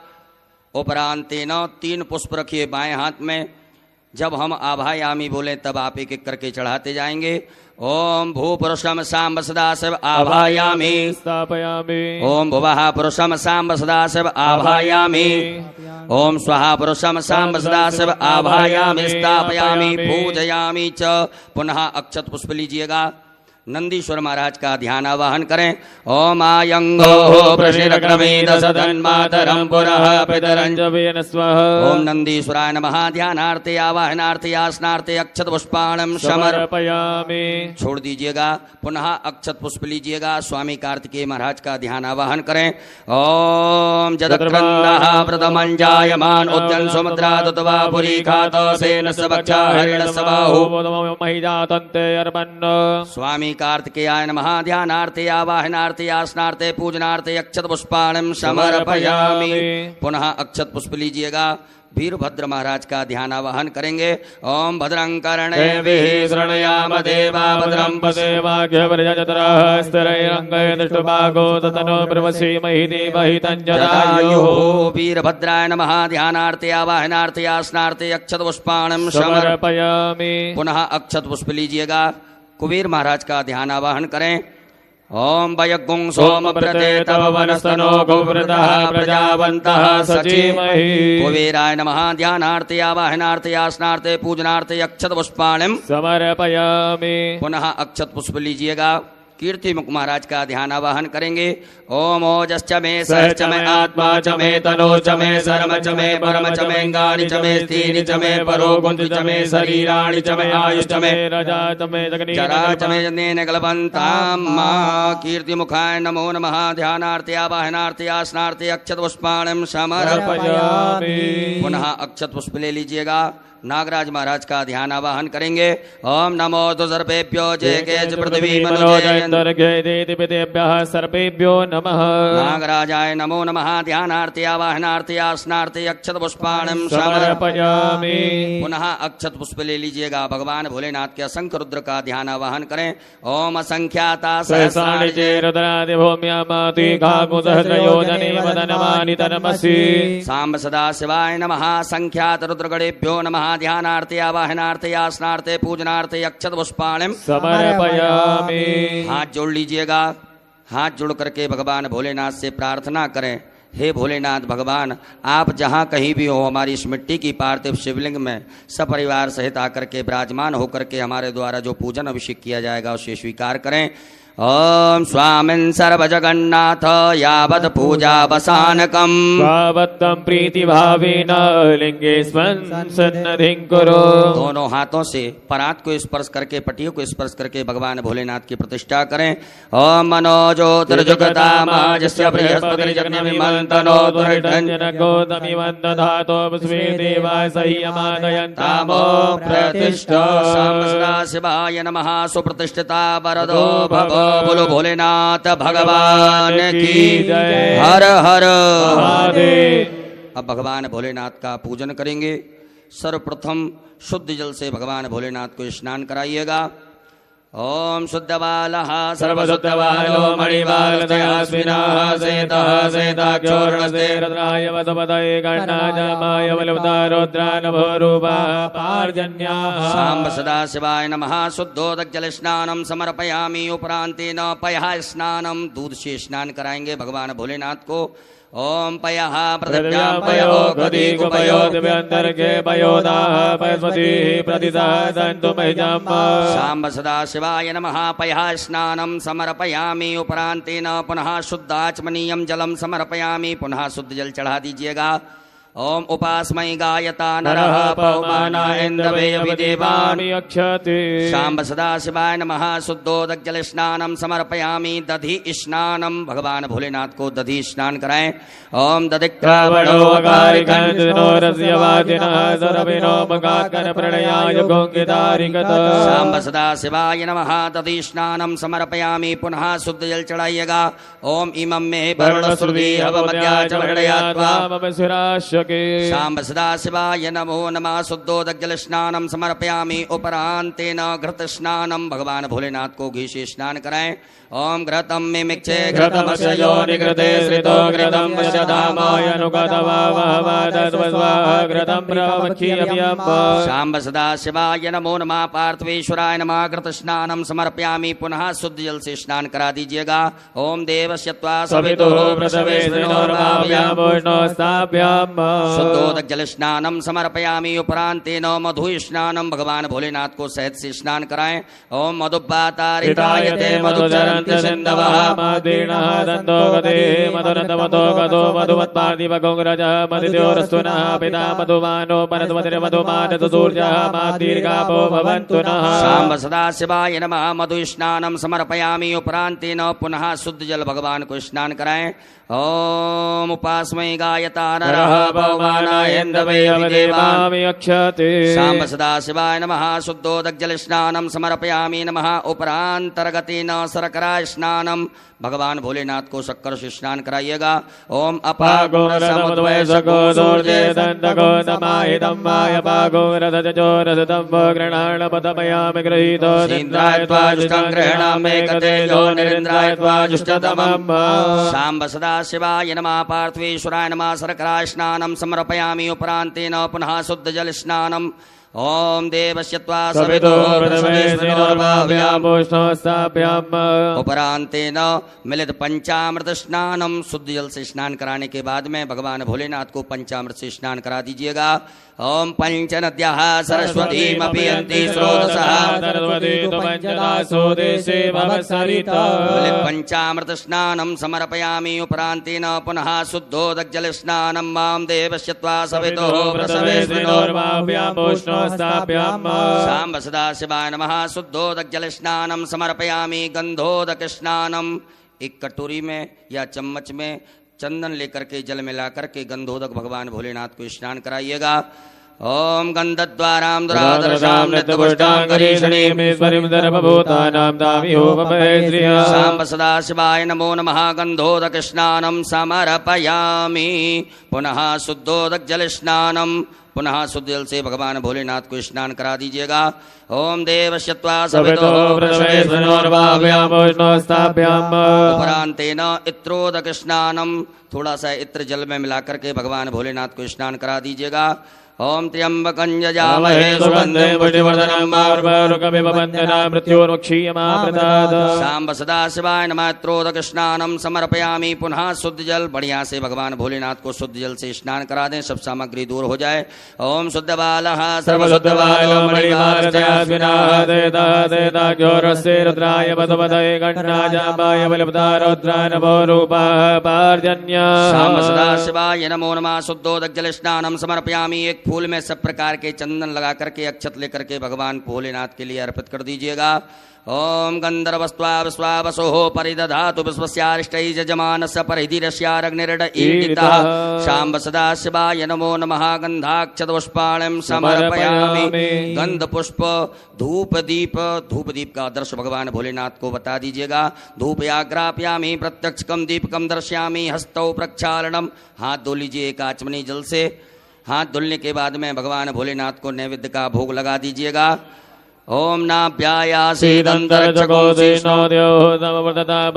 उपरांतेन 3 पुष्प रखिए बाएं हाथ में। जब हम आभायामी बोले तब आप एक एक करके चढ़ाते जाएंगे। ओम भू पुरुषम सांब सदाशिव आभायामि स्थापयामि। ओम भुवः पुरुषम सांब सदाशिव आभायामि। ओम स्वः पुरुषम सांब सदाशिव आभायामि स्थापयामि पूजयामि च। पुनः अक्षत पुष्प लीजिएगा। नंदीश्वर महाराज का ध्यान आवाहन करें। ओम आयंगो प्रशिरक्रमेद सदन्मातरं पुरः पितरं च वेन स्वः। ओम नंदीश्वराय नमः। ध्यानार्थे आवाहनार्थे आसनार्थे अक्षत पुष्पाणं समर्पयामि। छोड़ दीजिएगा। पुनः अक्षत पुष्प लीजिएगा। स्वामी कार्तिकेय महाराज का ध्यान आवाहन करें। ओम जदक्रन्दः प्रथमं जायमान उद्यन सुमुद्रा दुत्वा पुरी खातो सेन सबक्षा हरिण सबाहु। महिजातन्ते अर्पन्न। स्वामी कार्तिकेयाय नमः। ध्यानार्थे आवाहनार्थे आसनार्थे पूजनार्थे अक्षत पुष्पाणं समर्पयामि। पुनः अक्षत पुष्प लीजिएगा। वीरभद्र महाराज का ध्यान आवाहन करेंगे। ओम भद्रं कर्णेभिः शृणुयाम देवा भद्रं पश्येमाघ्यवर्यजतरः स्थिरैरङ्गैः दृष्टभागो ततनो ब्रवसीमहि देवहि तञ्जरायुः। वीरभद्राय नमः। ध्यानार्थे आवाहनार्थे आसनार्थे अक्षत पुष्पाणं समर्पयामि। पुनः अक्षत पुष्प लीजिएगा। कुबेर महाराज का ध्यान आवाहन करें। ओम वयगुं सोमव्रते तव वनस्तनो गोवृतः प्रजावन्तः सचीमहि। कुबेराय नमः। ध्यानार्थे आवाहनार्थे आसनार्थे पूजनार्थे अक्षत पुष्पाणं समर्पयामि। पुनः अक्षत पुष्प लीजिएगा। कीर्ति मुख महाराज का ध्यान आवाहन करेंगे। ओम ओजश्च मे सहश्च मे आत्मा च मे तनो च मे सर्म च मे परम च मे अंगानि च मे स्थीनि च मे परो गुंतु च मे शरीराणि च मे आयुष च मे रजा च मे जगनी जरा च मे जनेन कल्पन्ताम् मा। कीर्ति मुखाय नमो नमः। ध्यानार्थे आवाहनार्थे आसनार्थे अक्षत पुष्पाणं समर्पयामि। पुनः अक्षत पुष्प ले लीजिएगा। नागराज महाराज का ध्यान आवाहन करेंगे। ओम नमो तो सर्पेभ्यो जय केच पृथ्वी मनोजयेभ्यः सर्पेभ्यो नमः। नागराजाय नमो नमः। ध्यानार्थे आवाहनार्थे आसनार्थे अक्षत पुष्पाणं समर्पयामि। पुनः अक्षत पुष्प ले लीजिएगा। भगवान भोलेनाथ के असंख्य रुद्र का ध्यान आवाहन करें। ओम असंख्याता सहस्राणि चेरुद्रादि भूम्यामाति घागुसहस्रयोजने वदनमानि तनमसि। सांब सदा शिवाय नमः। संख्यात रुद्रगणेभ्यो नमः। ध्यानार्थे आवाहनार्थे आसनार्थे पूजनार्थे अक्षत पुष्पाणं समर्पयामि। हाथ जोड़ लीजिएगा। हाथ जोड़ करके भगवान भोलेनाथ से प्रार्थना करें। हे भोलेनाथ भगवान, आप जहाँ कहीं भी हो, हमारी इस मिट्टी की पार्थिव शिवलिंग में सपरिवार सहित आकर के विराजमान होकर के हमारे द्वारा जो पूजन अभिषेक किया जाएगा उसे स्वीकार करें। ओम स्वामिन् सर्वजगन्नाथ यावत् पूजावसानकम् स्वावत्तं प्रीतिभावेन लिंगेस्मिन् सन्निधिं कुरु। दोनों हाथों से परात को स्पर्श करके पटियों को स्पर्श करके भगवान भोलेनाथ की प्रतिष्ठा करें। ओम मनोज्योतिर्जुगतामाजस्य बृहस्पतिर्जगन्यमिमन्तनो दुर्धन्यनगोतमिवन्तधातो विश्वे देवाय सह्यमानयन्तामो प्रतिष्ठा। शाम सदाशिवाय नमः। सुप्रतिष्ठिता वरदो भव। बोलो भोलेनाथ भगवान की जय। हर हर महादेव। अब भगवान भोलेनाथ का पूजन करेंगे। सर्वप्रथम शुद्ध जल से भगवान भोलेनाथ को स्नान कराइएगा। ओम शुद्धबालः सर्वशुद्धबालो मणिबालतयास्मिनः सेतः सेताक्षोर्णसे रुद्राय वसुपतये गणाजमाय बलवतारोद्रानभोरूपः पार्जन्याः। शाम्ब सदाशिवाय नमः। शुद्धोदक जल स्नानम समर्पयामि। उपरांतेन पयः स्नानम। दूध से स्नान कराएंगे भगवान भोलेनाथ को। ओम पयः पृथिव्यां पयो गदिकुपयो दिव्यन्तर्गे पयोदाः पयस्पतिः प्रतिदादन्तु मह्यम्। शाम्ब सदाशिवाय नमः। पयः स्नानं समर्पयामि। उपरांतेन पुनः शुद्धाचमनीयं जलम समर्पयामि। पुनः शुद्ध जल चढ़ा दीजिएगा। ओम उपास्मै गायता नरः पवमाना इन्द्रवेयविदेवान् अक्षते। शाम्ब सदाशिवाय नमः। शुद्धोदक जल स्नानम समर्पयामि। दधि स्नानम। भगवान भोलेनाथ को दधि स्नान कराएं। ओम श्रावणो वकारिकन्दिनो रस्यवादिनः सर्विनो मगाकन प्रणयाय गोङ्गितारिकत। शाम्ब सदाशिवाय नमः। दधि स्नानम समर्पयामि। पुनः शुद्ध जल चढ़ाइएगा। ओम इमं मे वरुणश्रुति हवमद्या च वर्णयात्वा। शाम्ब सदाशिवाय नमो नमः। शुद्धोदक जल स्नानम समर्पयामि। उपरांतेन घृत स्नानम। भगवान भोलेनाथ को घी से स्नान कराएं। ओम घृतम मे मिक्षे घृतमस्य योनिकृते श्रितो घृतं पश्यतामायनुगतवावहवादस्वाहा घृतं प्रवक्ष्यम्यम्। शाम्ब सदाशिवाय नमो नमः। पार्थवेश्वराय नमः। घृत स्नानम समर्पयामि। पुनः शुद्ध जल से स्नान करा दीजिएगा। ओम देवस्य त्वा सवितुः प्रसवेष्णोर्भाव्यामोष्णोस्ताभ्याम्। शुद्धोदक जल स्नानम समर्पयामि। उपरांतेन मधु स्नानम। भगवान भोलेनाथ को शहद से स्नान कराएं। ओम मधुपातारितायते मधुचरन्ति सिन्धवः। मदीर्णः दन्तो गते मधुरन्तमतो गतो मधुमत्पार्थिव गौरजः मदित्योरस्तुनः पिता मधुमानो परस्मतिर्मधुमानतु सूर्यः मादीर्घापो भवन्तु नः। शाम्ब सदाशिवाय नमः। मधु स्नानम समर्पयामि। उपरांतेन पुनः शुद्ध जल भगवान को स्नान कराएं। ओम उपास्मै गायता नरः पवमाना इन्द्रवेयविदेवान् अक्षते। शाम्ब सदाशिवाय नमः। शुद्धोदक जल स्नानम समर्पयामि। नमः। उपरांतर्गतेन शर्करा स्नानम। भगवान भोलेनाथ को शक्कर से स्नान कराइएगा। ओम अपागो रसमुद्वयसको दूर्जे दन्तको नमाहितं मायपागो रसजो रसतम्भो गृणाणपतमयामि गृहीतो निन्द्राय त्वा जुष्टं गृह्णामि कतेजो निरिन्द्राय त्वा जुष्टतमम्। शाम्ब सदाशिवाय नमः। पार्थवेश्वराय नमः। शर्करा स्नानम समर्पयामि। उपरांतेन पुनः शुद्ध जल स्नानम। ओम देवस्य त्वा सवितुः प्रसवेष्णोर्भाव्यामोष्णोस्ताभ्याम्। उपरांतेन मिलित पंचामृत स्नानम। शुद्ध जल से स्नान कराने के बाद में भगवान भोलेनाथ को पंचामृत से स्नान करा दीजिएगा। ओम पंच नद्याः सरस्वतीमपि यन्ति स्रोतसः सरस्वती तु पञ्चदासो देशे भवसरिता। मिलित पंचामृत स्नानम समर्पयामि। उपरांतेन पुनः शुद्धोदक जल स्नानम। मां देवस्य त्वा सवितुः प्रसवेष्णोर्भाव्यामोष्णोस्ताभ्याम्। शाम्ब सदाशिवाय नमः। शुद्धोदक जल स्नानम समर्पयामि। गंधोदक स्नानम। एक कटोरी में या चम्मच में चंदन लेकर के जल मिला करके गंधोदक भगवान भोलेनाथ को स्नान कराइएगा। ओम गंधद्वारां दुरादर्शां नित्यपुष्टां गरीषणीमीश्वरीं सर्वभूतानां दामिहोपमहेश्रिया। शाम्ब सदाशिवाय नमो नमः। गंधोदक स्नानं समर्पयामि। पुनः शुद्धोदक जल स्नानम। पुनः शुद्ध जल से भगवान भोलेनाथ को स्नान करा दीजिएगा। ओम देवस्य त्वा सवितुः प्रसवेष्णोर्भाव्यामोष्णोस्ताभ्याम्। उपरांतेन इत्रोदक स्नानम। थोड़ा सा इत्र जल में मिलाकर के भगवान भोलेनाथ को स्नान करा दीजिएगा। ओम त्र्यंबकं यजामहे सुगन्धे पुष्टिवर्धनम् उर्वारुकमिव वन्दना मृत्योर्मुक्षीयमामृतात् शाम्ब सदाशिवाय नमः त्रोदकस्नानं समर्पयामि। पुनः शुद्ध जल बढ़िया से भगवान भोलेनाथ को शुद्ध जल से स्नान करा दें, सब सामग्री दूर हो जाए। ओम शुद्ध बालः सर्वशुद्धबालो मणिमालस्योरस्य रुद्राय पदपदये गणराजाम्बाय बलपदारौद्राय नमो रूपाः पार्जन्य शाम्ब सदाशिवाय नमो नमः। शुद्धोदक जल स्नानं समर्पयामि। एक फूल में सब प्रकार के चंदन लगा करके अक्षत लेकर के भगवान भोलेनाथ के लिए अर्पित कर दीजिएगा। ओम गंधर्वस्त्वावस्वावसोः परिदधातु विश्वस्यारिष्टैः यजमानस्य परिधिरस्यारग्निर्ड ईडितः। शाम्ब सदाशिवाय नमो नमः। गंधाक्षतपुष्पाणं समर्पयामि। गंध पुष्प धूप दीप का आदर्श भगवान भोलेनाथ को बता दीजिएगा। धूपयाग्रापयामि प्रत्यक्षकम दीपकम दर्शयामि। हस्तौ प्रक्षालनम, हाथ धो लीजिए एक आचमनी जल से। हाथ धुलने के बाद में भगवान भोलेनाथ को नैवेद्य का भोग लगा दीजिएगा। ओम नाभ्यायासीदन्तरिक्षगोदीष्णोद्योतमृतता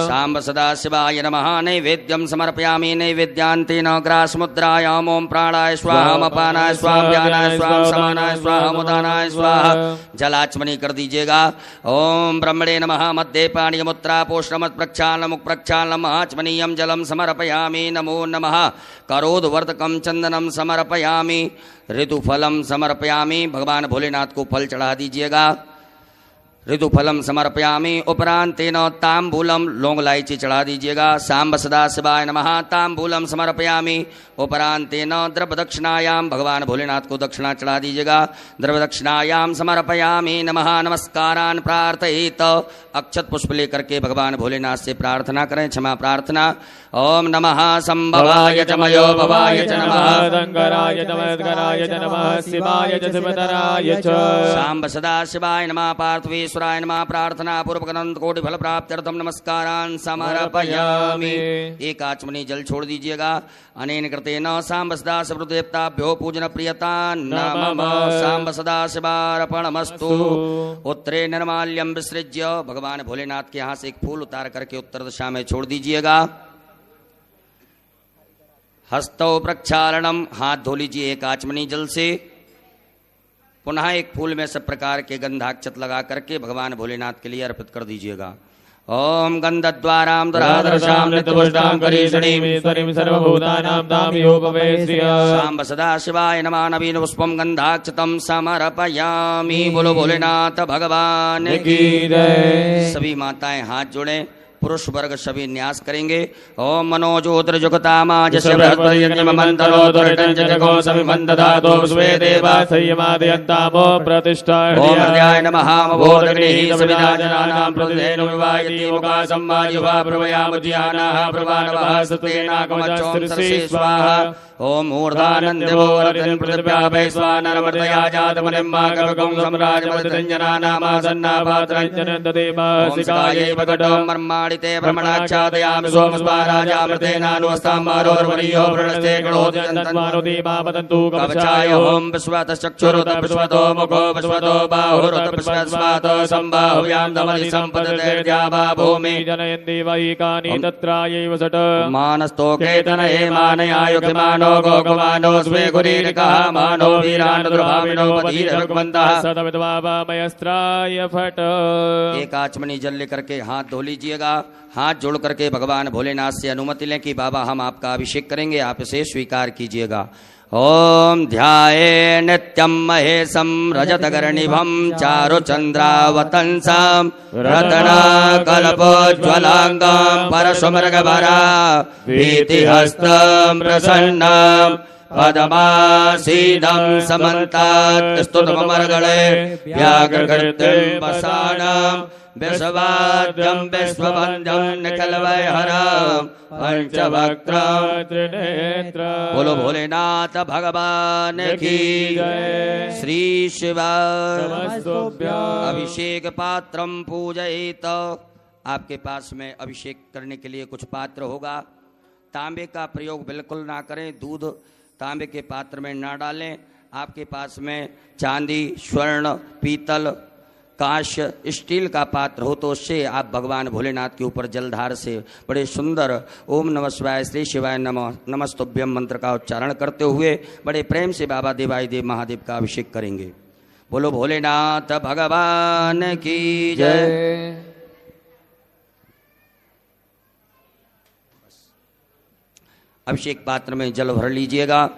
शाम्ब सदाशिवाय नमः। नैवेद्यं समर्पयामि। नैवेद्यान्तेन ग्रासमुद्रायाम् ओम प्राणाय स्वाहा अपानाय स्वाहा व्यानाय स्वाहा समानाय स्वाहा मुदानाय स्वाहा जलाचमनी कर दीजिएगा। ओम ब्रह्मणे नमः। मध्ये पाणियमुत्रा पोषणमत् प्रक्षालनमुख प्रक्षालनम् आचमनीयं जलं समर्पयामि। नमो नमः। करोद्वर्तकं चंदनं समर्पयामि। ऋतुफलम समर्पयामि। भगवान भोलेनाथ को फल चढ़ा दीजिएगा। ऋतुफलम समर्पयामि। उपरांतेन तांबूलम, लौंग इलायची चढ़ा दीजिएगा। शाम्ब सदाशिवाय नमः। तांबूलम समर्पयामि। उपरांतेन द्रव्य दक्षिणायाम, भगवान भोलेनाथ को दक्षिणा चढ़ा दीजिएगा। द्रव्य दक्षिणायाम समर्पयामि। नमः। नमस्कारान् प्रार्थयेत। अक्षत पुष्प लेकर के भगवान भोलेनाथ से प्रार्थना करें, क्षमा प्रार्थना। ओम नमः संभवाय च मयोभवाय च नमः। शंकराय च मद्गराय च नमः। शिवाय च शिवतराय च शाम्ब सदाशिवाय नमः। पार्थवेश्वराय नमः। प्रार्थना पूर्वक अनंत कोटि फल प्राप्त्यर्थम नमस्कारान् समर्पयामि। एक आचमनी जल छोड़ दीजिएगा। अनेन कृतेन शाम्ब सदाशिवदेवताभ्यो पूजन प्रियता नमः। शाम्ब सदाशिवार्पणमस्तु। उत्तरे निर्माल्यम विसृज्य, भगवान भोलेनाथ के यहाँ से एक फूल उतार करके उत्तर दिशा में छोड़ दीजिएगा। हस्तौ प्रक्षालनम, हाथ धो लीजिए एक आचमनी जल से। पुनः एक फूल में सब प्रकार के गंधाक्षत लगा करके भगवान भोलेनाथ के लिए अर्पित कर दीजिएगा। ओम गंधद्वारां दुरादर्शां नित्यपुष्टां करीषणीं ईश्वरीं सर्वभूतानां तामियोपवेश्य। शाम्ब सदाशिवाय नमः। नवीन पुष्पं गंधाक्षतं समर्पयामि। बोलो भोलेनाथ भगवान की जय। सभी माताएं हाथ जोड़ें, पुरुष वर्ग सभी न्यास करेंगे। ओम मनोजोत्र जुगतामाजस्य बृहस्पतिर्यज्ञममन्तरो दुरिटञ्जगो सविमन्दधातो स्वे देवा संयमादयन्तामो प्रतिष्ठा। ओम हृदयाय नमः। बोधग्निः सविदाजनानां प्रतिधेनु विवायति मुखासं वायुवा प्रवयामुद्यानाः प्रवानवः सत्वेनाकमच्छों स्वाहा। ओम ऊर्ध्वानन्दवोरतिं पृथिव्याभै स्वानरवर्तया जातमुनिम्माकवकं सम्राजमतिरञ्जनानामासन्नापात्रञ्जनन्ददेवासिकायै वकटो मर्माणिते भ्रमणाच्छादयामि सोमस्वाराजामृतेनानुस्ताम्बारोर्वरीयो वृणस्ते गणोदयन्तन्वानुति मापतन्तु कवचाय। ओम विश्वतश्चक्षुरुत विश्वतो मुखो विश्वतो बाहुरुत विश्वस्वातो सम्बाहुव्यां दमनि सम्पदतेर्द्यावा भूमि जनयन्ति वैकानि तत्रायैव सट मानस्तोकेतनये मानयायुक्तिमानो गोगमानो स्वे गुरीरिकः मानो वीरान् दुर्भाविनो पतिरभगवन्तः सदविद्वामयस्त्राय फट। एक आचमनी जल लेकर के हाथ धो लीजिएगा। हाथ जोड़ करके भगवान भोलेनाथ से अनुमति लें कि बाबा हम आपका अभिषेक करेंगे, आप इसे स्वीकार कीजिएगा। ओम ध्याये नित्यं महेशं रजतगर्णिभं चारुचन्द्रावतंसं रत्नकल्पोज्ज्वलाङ्गं परशुमृगभरा भीतिहस्तं प्रसन्नं पदमासीनं समन्तात् स्तुतमर्गणे व्याघ्रकृतिं वसानं विश्वाद्यं विश्ववन्द्यं निखिलवैहरं पंचवक्त्रं त्रिनेत्रं। बोलो भोलेनाथ भगवान की जय। श्री शिवाय। अभिषेक पात्रं पूजयेत। आपके पास में अभिषेक करने के लिए कुछ पात्र होगा। तांबे का प्रयोग बिल्कुल ना करें, दूध तांबे के पात्र में ना डालें। आपके पास में चांदी, स्वर्ण, पीतल, कांस्य स्टील का पात्र हो तो उससे आप भगवान भोलेनाथ के ऊपर जलधार से बड़े सुंदर ओम नमः शिवाय श्री शिवाय नमः नमस्तुभ्यम मंत्र का उच्चारण करते हुए बड़े प्रेम से बाबा देवाय देव महादेव का अभिषेक करेंगे। बोलो भोलेनाथ भगवान की जय। अभिषेक पात्र में जल भर लीजिएगा।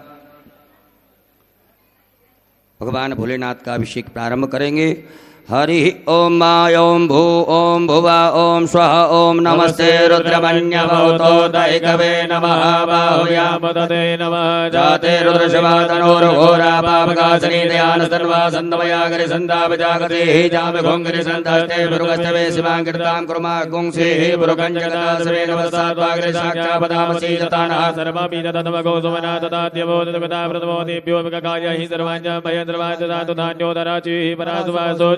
भगवान भोलेनाथ का अभिषेक प्रारंभ करेंगे। हरि ओम मा ओम भू ओम भुवा ओम स्वः ओम नमस्ते रुद्रमन्यभूतो दैकवे नमः बाहुयाम तते नमः जाते रुद्रशिवातनोर्घोरा पापकासनी दयान सर्वा सन्दमयागरि सन्दापजागते जाम घोंगरि सन्दास्ते भृगस्तवे शिवाङ्कृतां कुर्मा गुंसे भृगञ्जगदासवे नमस्ताद्वाग्रे साक्षापदामसि ततानः सर्वपि ततमगो सुमना तताद्यवो ततगता प्रथमो देभ्यो विककाय हि सर्वाञ्च भयन्द्रवाञ्च ददातु धान्योदराचिः परासुवासो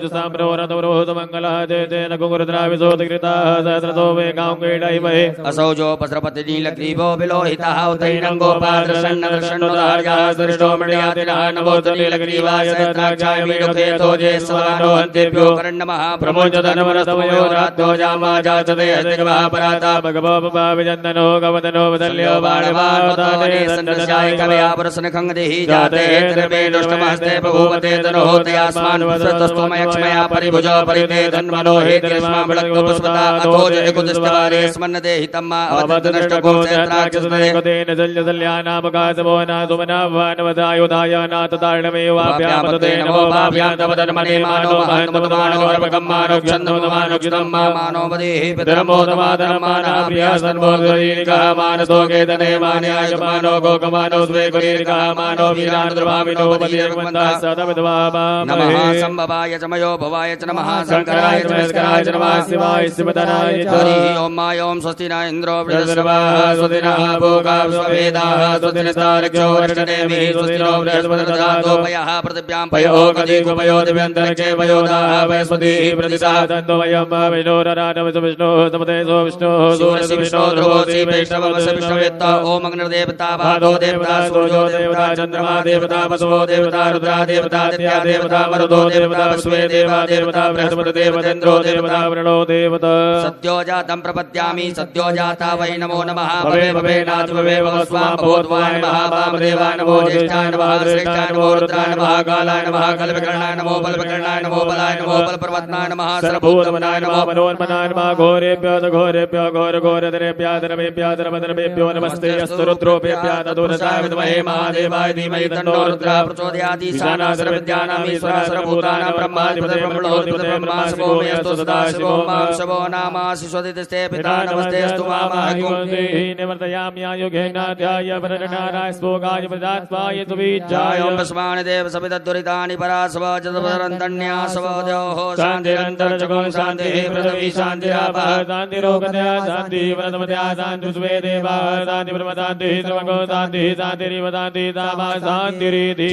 असौजोपस्रपति नीलग्रीवो विलोहितः उतैरङ्गोपादृशन्नदर्शन्नुदार्यः सृष्टो मृयातिनः नमोऽस्तु नीलग्रीवाय सहस्राक्षाय मीनोकेतो ज्येष्ठवानो हन्तेभ्यो करण्डमः प्रमोचतनमरतमयो रात्रो जामाजाचते हस्तिर्वः पराता भगवो विजन्दनो गवदनो वदल्यो बाणवाताने सन्दस्याय कवया पुरसनखङ्गदेहि जाते त्रिवे दुष्टमस्ते बभूवते तनोः तयास्मान् वसतस्तमय मया परिभुजो परिते धन्वनो हेतिर्स्मा बलक्तो पुष्पता अथोज एकुदिष्टवारे स्मन्नते हितम्मा अवदनष्टको क्षेत्राक्षसते तेन जल्यजल्यानामकासवो नासुमनावानवदायुधाय नाततारणमेवाभ्यामतते नमो भाभ्यां तव धर्मने मानो महन्तममानो अर्पकम्मानो क्षन्दममानो क्षितम्मा मानो वदेहि पितरमोदमादरमाना प्रिया सर्वोदरीनिकः मानसो केतने मान्याय मानो गोकमानो स्वे कुलीनिकः मानो वीरानुद्रभामिनो बलिर्मन्दः सदविद्वामा नमः संभवाय चमयो भवाय च नमः शंकराय च महेश्वराय च नमः शिवाय शिवतराय च हरि ओम मा ओम स्वस्ति न इंद्रो बृहस्पतिर्वाः स्वस्ति नः भोगा विश्ववेदाः स्वस्ति नस्तार्क्ष्यो वर्षणेमिः स्वस्ति नो बृहस्पतिर्दधातु पयः पृथिव्यां पयो गतिकुपयो दिव्यन्तरिक्षे पयोदाः वैस्पतिः प्रतिशः तन्त्वमयं विष्णोरराणवसु विष्णोः समतेजो विष्णोः सूर्यसु विष्णो ध्रुवोऽसि वैष्णवस्य विष्णुवेत्त ओम अग्निर्देवता भादो देवता सूर्यो देवता चन्द्रमा देवता वसुवो देवता रुद्रा देवता दित्या देवता मरुतो देवता विश्वे देवा देवता बृहस्पति देवतेन्द्रो देवता वृणो देवता सद्यो जातं प्रपद्यामि सद्यो जाता वै नमो नमः भवे भवे नाथ भवे भवस्वां भूत्वाय नमः वामदेवाय नमो ज्येष्ठाय नमः श्रेष्ठाय नमो रुद्राय नमः कालाय नमः कल्पकर्णाय नमो बलविकर्णाय नमो बलाय नमो बलप्रवत्नाय नमः सर्वभूतमनाय नमो मनोन्मनाय नमः घोरेभ्यो घोरेभ्यो घोरघोरधरेभ्यः धर्मेभ्यः धर्मधर्मेभ्यो नमस्ते अस्तु रुद्रोभ्यः तदुरसाय विद्महे महादेवाय धीमहि तन्नो रुद्रः प्रचोदयात् ईशानः सर्वविद्यानां ईश्वरः सर्वभूतानां ब्रह्माधिपतिः ब्रह्मणोऽधिपतिः ब्रह्मा शिवोऽस्तु सदाशिवो मां शिवो नामासि स्वदितस्ते पिता नमस्ते अस्तु मामाहिं निवर्तयामि योगेनाध्याय वरणाराय स्पोगाय वदात्वाय तुबीजाय ओम स्मानि देव सविदुरितानि परासव जदवरन्दन्यासव देवः शान्तिरन्तरजगो शान्तिः पृथ्वी शान्तिरापः शान्तिरोगदया शान्तिः व्रतमदया शान्तिस्वे देवा शान्ति ब्रह्मशान्तिः सर्वगो शान्तिः शान्तिरिव शान्तिः तामा शान्तिरिति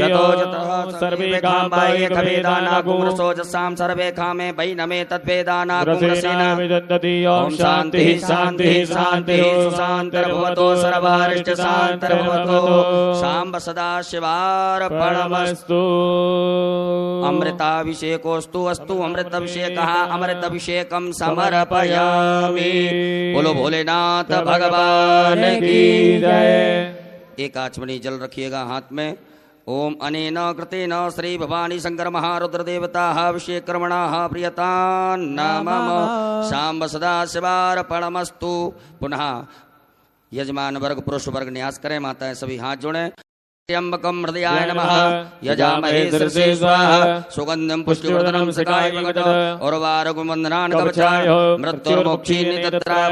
सर्वे कामाय कवेदाना कुमरसोजसां सर्वे कामे वैनमे तद्वेदाना कुमरसेना विदन्ति ओम शान्तिः शान्तिः शान्तिः सुशान्तिर्भवतो सर्वारिष्ट शान्तिर्भवतो शाम्ब सदा शिवार्पणमस्तु। अमृताभिषेकोस्तु अस्तु अमृताभिषेकः अमृताभिषेकं समर्पयामि। बोलो भोलेनाथ भगवान की जय। एक आचमनी जल रखिएगा हाथ में। ओम अनेन कृतेन श्री भवानी शंकर महारुद्र देवताः अभिषेकर्मणाः प्रियतां नमः। शाम्ब सदा शिवार्पणमस्तु। पुनः यजमान वर्ग पुरुष वर्ग न्यास करें, माताएं सभी हाथ जोड़ें। त्र्यंबकं हृदयाय नमः यजामहे शीर्षे स्वाहा सुगंधं पुष्टिवर्धनं सकाय उर्वारुकमंदनान् कवचाय मृत्युर्मोक्षीनितत्राय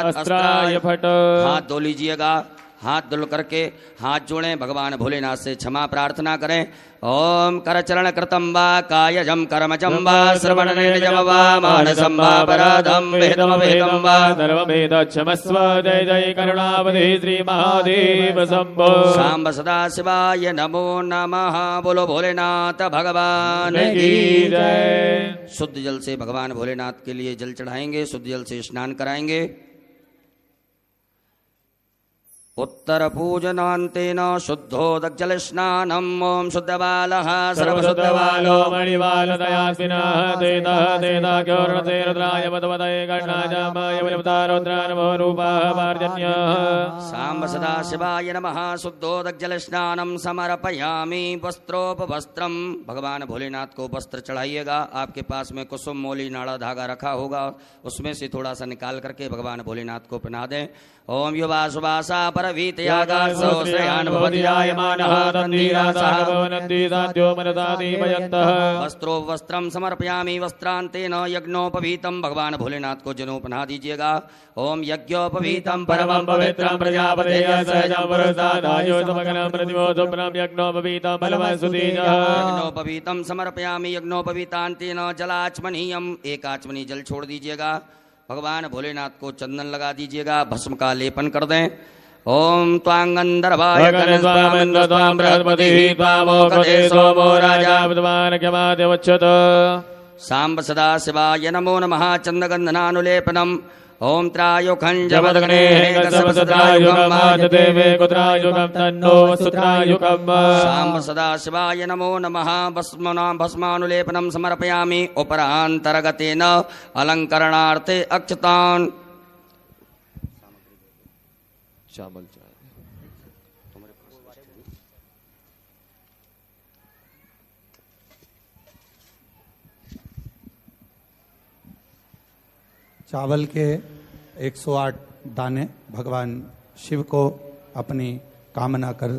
अस्त्राय फट। हाथ धो लीजिएगा। हाथ धुल करके हाथ जोड़ें, भगवान भोलेनाथ से क्षमा प्रार्थना करें। ओम करचरण कृतं वा कायजं कर्मजं वा श्रवणनेजं वा मानसं वा पराधं वेदं वेदं वा सर्वमेद क्षमस्व। जय जय करुणावधि श्री महादेव शंभो। शाम्ब सदा शिवाय नमो नमः। बोलो भोलेनाथ भगवान की जय। शुद्ध जल से भगवान भोलेनाथ के लिए जल चढ़ाएंगे, शुद्ध जल से स्नान कराएंगे। उत्तरपूजनान्तेन शुद्धोदग्जलस्नानम् ॐ शुद्धबालः सर्वशुद्धबालो मणिबालदयास्मिनः तेदाख्योर्णते रुद्राय मधुमदये गणाजामाय बलिवतारोद्रा नमो रूपाः पार्जन्यः साम्ब सदाशिवाय नमः शुद्धोदग्जलस्नानं समर्पयामि वस्त्रोपवस्त्रम् भगवान भोलेनाथ को वस्त्र चढ़ाइएगा। आपके पास में कुसुम मोली नाड़ा धागा रखा होगा, उसमें से थोड़ा सा निकाल करके भगवान भोलेनाथ को पहना दें। ओम युवा सुवासा परवीतयागासो श्रेयान् भवति जायमानः तन्धीरासः भवनन्दिदाद्यो मनदादीमयन्तः वस्त्रो वस्त्रं समर्पयामि वस्त्रान्तेन यज्ञोपवीतं भगवान भोलेनाथ को जनेऊ पहना दीजिएगा। ओम यज्ञोपवीतं परमं पवित्रं प्रजापतेय सहजं पुरुषादायो समगनं प्रतिमोदुप्रं यज्ञोपवीतं बलवसुदीजः यज्ञोपवीतं समर्पयामि यज्ञोपवीतान्तेन जलाचमनीयम् एक आचमनी जल छोड़ दीजिएगा। भगवान भोलेनाथ को चंदन लगा दीजिएगा, भस्म का लेपन कर दें। ओम त्वांगंधर्वाय त्वां बृहस्पतिः त्वामोकते सोमो राजा विद्वान् क्षमादेवच्छत सांब सदा शिवाय नमो नमः चंदगंधनानुलेपनम् ओम त्रायुखंजवदग्नेः कसवसत्रायुगम् देवे कुत्रायुगम् तन्नो सुत्रायुगम् सांब सदा शिवाय नमो नमः भस्मानुलेपनं समर्पयामि उपरान्तर्गतेन अलंकरणार्थे अक्षतान् चावल चावल के 108 दाने भगवान शिव को अपनी कामना कर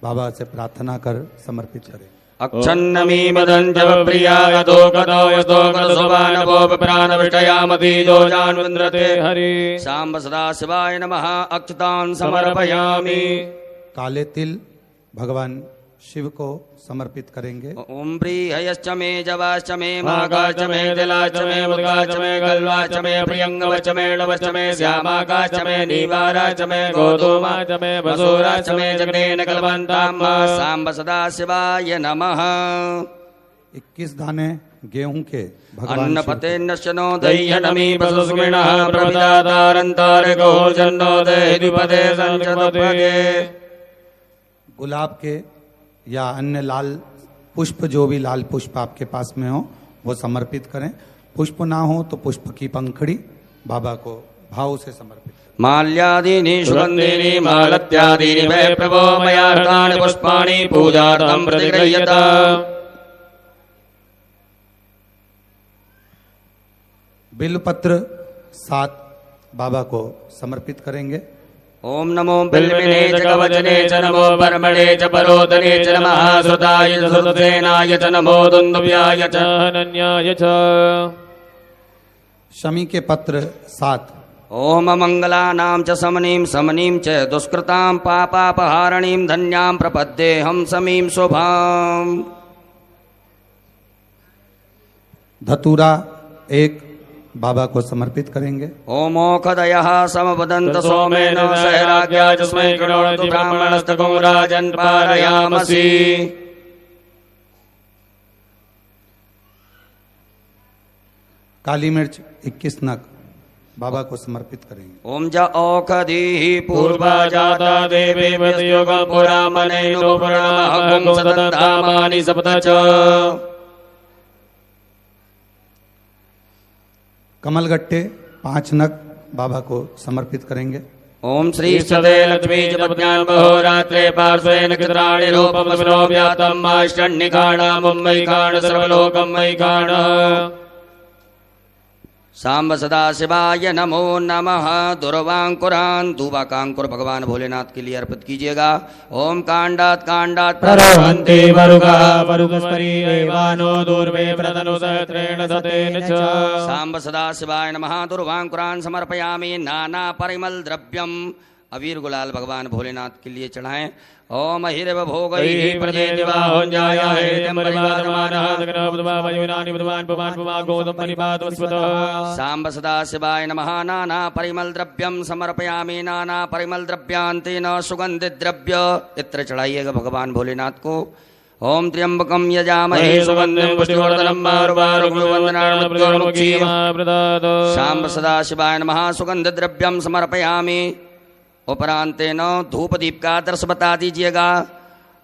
बाबा से प्रार्थना कर समर्पित करें। अक्षन्नमी मदंजव प्रियाय तो कदो यतो कदसोवानवो प्राणविषयामति जो जानवन्द्रते हरि सांब सदा शिवाय नमः अक्षतान् समर्पयामि। काले तिल भगवान शिव को समर्पित करेंगे। ओम प्रियश्च मे जवाश्च मे मागाश्च मे दिलाश्च मे मुद्गाश्च मे गल्वाश्च मे प्रियंगवश्च मे नवश्च मे श्यामाकाश्च मे नीवाराश्च मे गोधूमाश्च मे वसुराश्च मे जगनेन कल्पन्ताम् सांब सदा शिवाय नमः। 21 दाने गेहूं के भगवान अन्नपते नश्यनो दह्यनमी वसुस्मिनः प्रविदातारन्तारिको जन्नो देहिपदे संचतपदे। गुलाब के या अन्य लाल पुष्प, जो भी लाल पुष्प आपके पास में हो वो समर्पित करें। पुष्प ना हो तो पुष्प की पंखड़ी बाबा को भाव से समर्पित करें। माल्यादीनि सुगन्धीनि मालत्यादीनि मे प्रभो मया हृतानि पुष्पाणि पूजार्थं प्रतिगृह्यता। बिल्वपत्र 7 बाबा को समर्पित करेंगे। ओम नमो बिल्विने च कवचने च नमो परमणे च परोदने च नमः सुताय च सुतसेनाय च नमो दुन्दुभ्याय च अनन्याय च। शमी के पत्र 7 ओम मंगलानां च समनीं समनीं च दुष्कृतां पापापहारणीं धन्यां प्रपद्येऽहं समीं शुभाम्। धतूरा 1 बाबा को समर्पित करेंगे। ओमोखदयः समवदन्त सोमेन सहराज्ञा तस्मै करोति ब्राह्मणस्तकं राजन् पारयामसि। काली मिर्च 21 नग बाबा को समर्पित करेंगे। ओम ज औषधीः पूर्वा जाता देवी मृतयुगं पुरा मनेनो पुराणं सततधामानि सप्त च। कमलगट्टे 5 नग बाबा को समर्पित करेंगे। ओम श्री सदे लक्ष्मी जपज्ञान बहोरात्रे पार्श्वेन कित्राणि रूपं विनो व्यातं माष्टन्निकाणा मुम्बैकाण सर्वलोकं मैकाण। सांब सदा शिवाय नमो नमः। दुर्वांकुरान् दुवाकांकुर भगवान भोलेनाथ के लिए अर्पित कीजिएगा। ओम कांडात कांडात प्ररोहन्ति वरुगः वरुगस्परीवानो दूर्वे प्रतनुसहस्रेण सतेन च। सांब सदा शिवाय नमः। दुर्वांकुरान् समर्पयामि नाना परिमल द्रव्यम। अबीर गुलाल भगवान भोलेनाथ के लिए चढ़ाएं। ओम हिरव भोगैः प्रतिदिवाहोञ्जाय हेतमरिवादमानः दग्नोपदवायुनानि बुधवान् पुमान् पुमा गोदं परिपादवस्वतः। सांब सदा शिवाय नमः। नाना परिमल द्रव्यम समर्पयामि नाना परिमल द्रव्यान्तेन सुगंधित द्रव्य इत्र चढ़ाइएगा भगवान भोलेनाथ को। ओम त्र्यंबकं यजामहे सुगंधिं पुष्टिवर्धनम् मारुवारुग्मवन्दनान् सांब सदा शिवाय नमः। सुगंध द्रव्यम समर्पयामि। उपरांतेन धूप दीप का आदर्श बता दीजिएगा।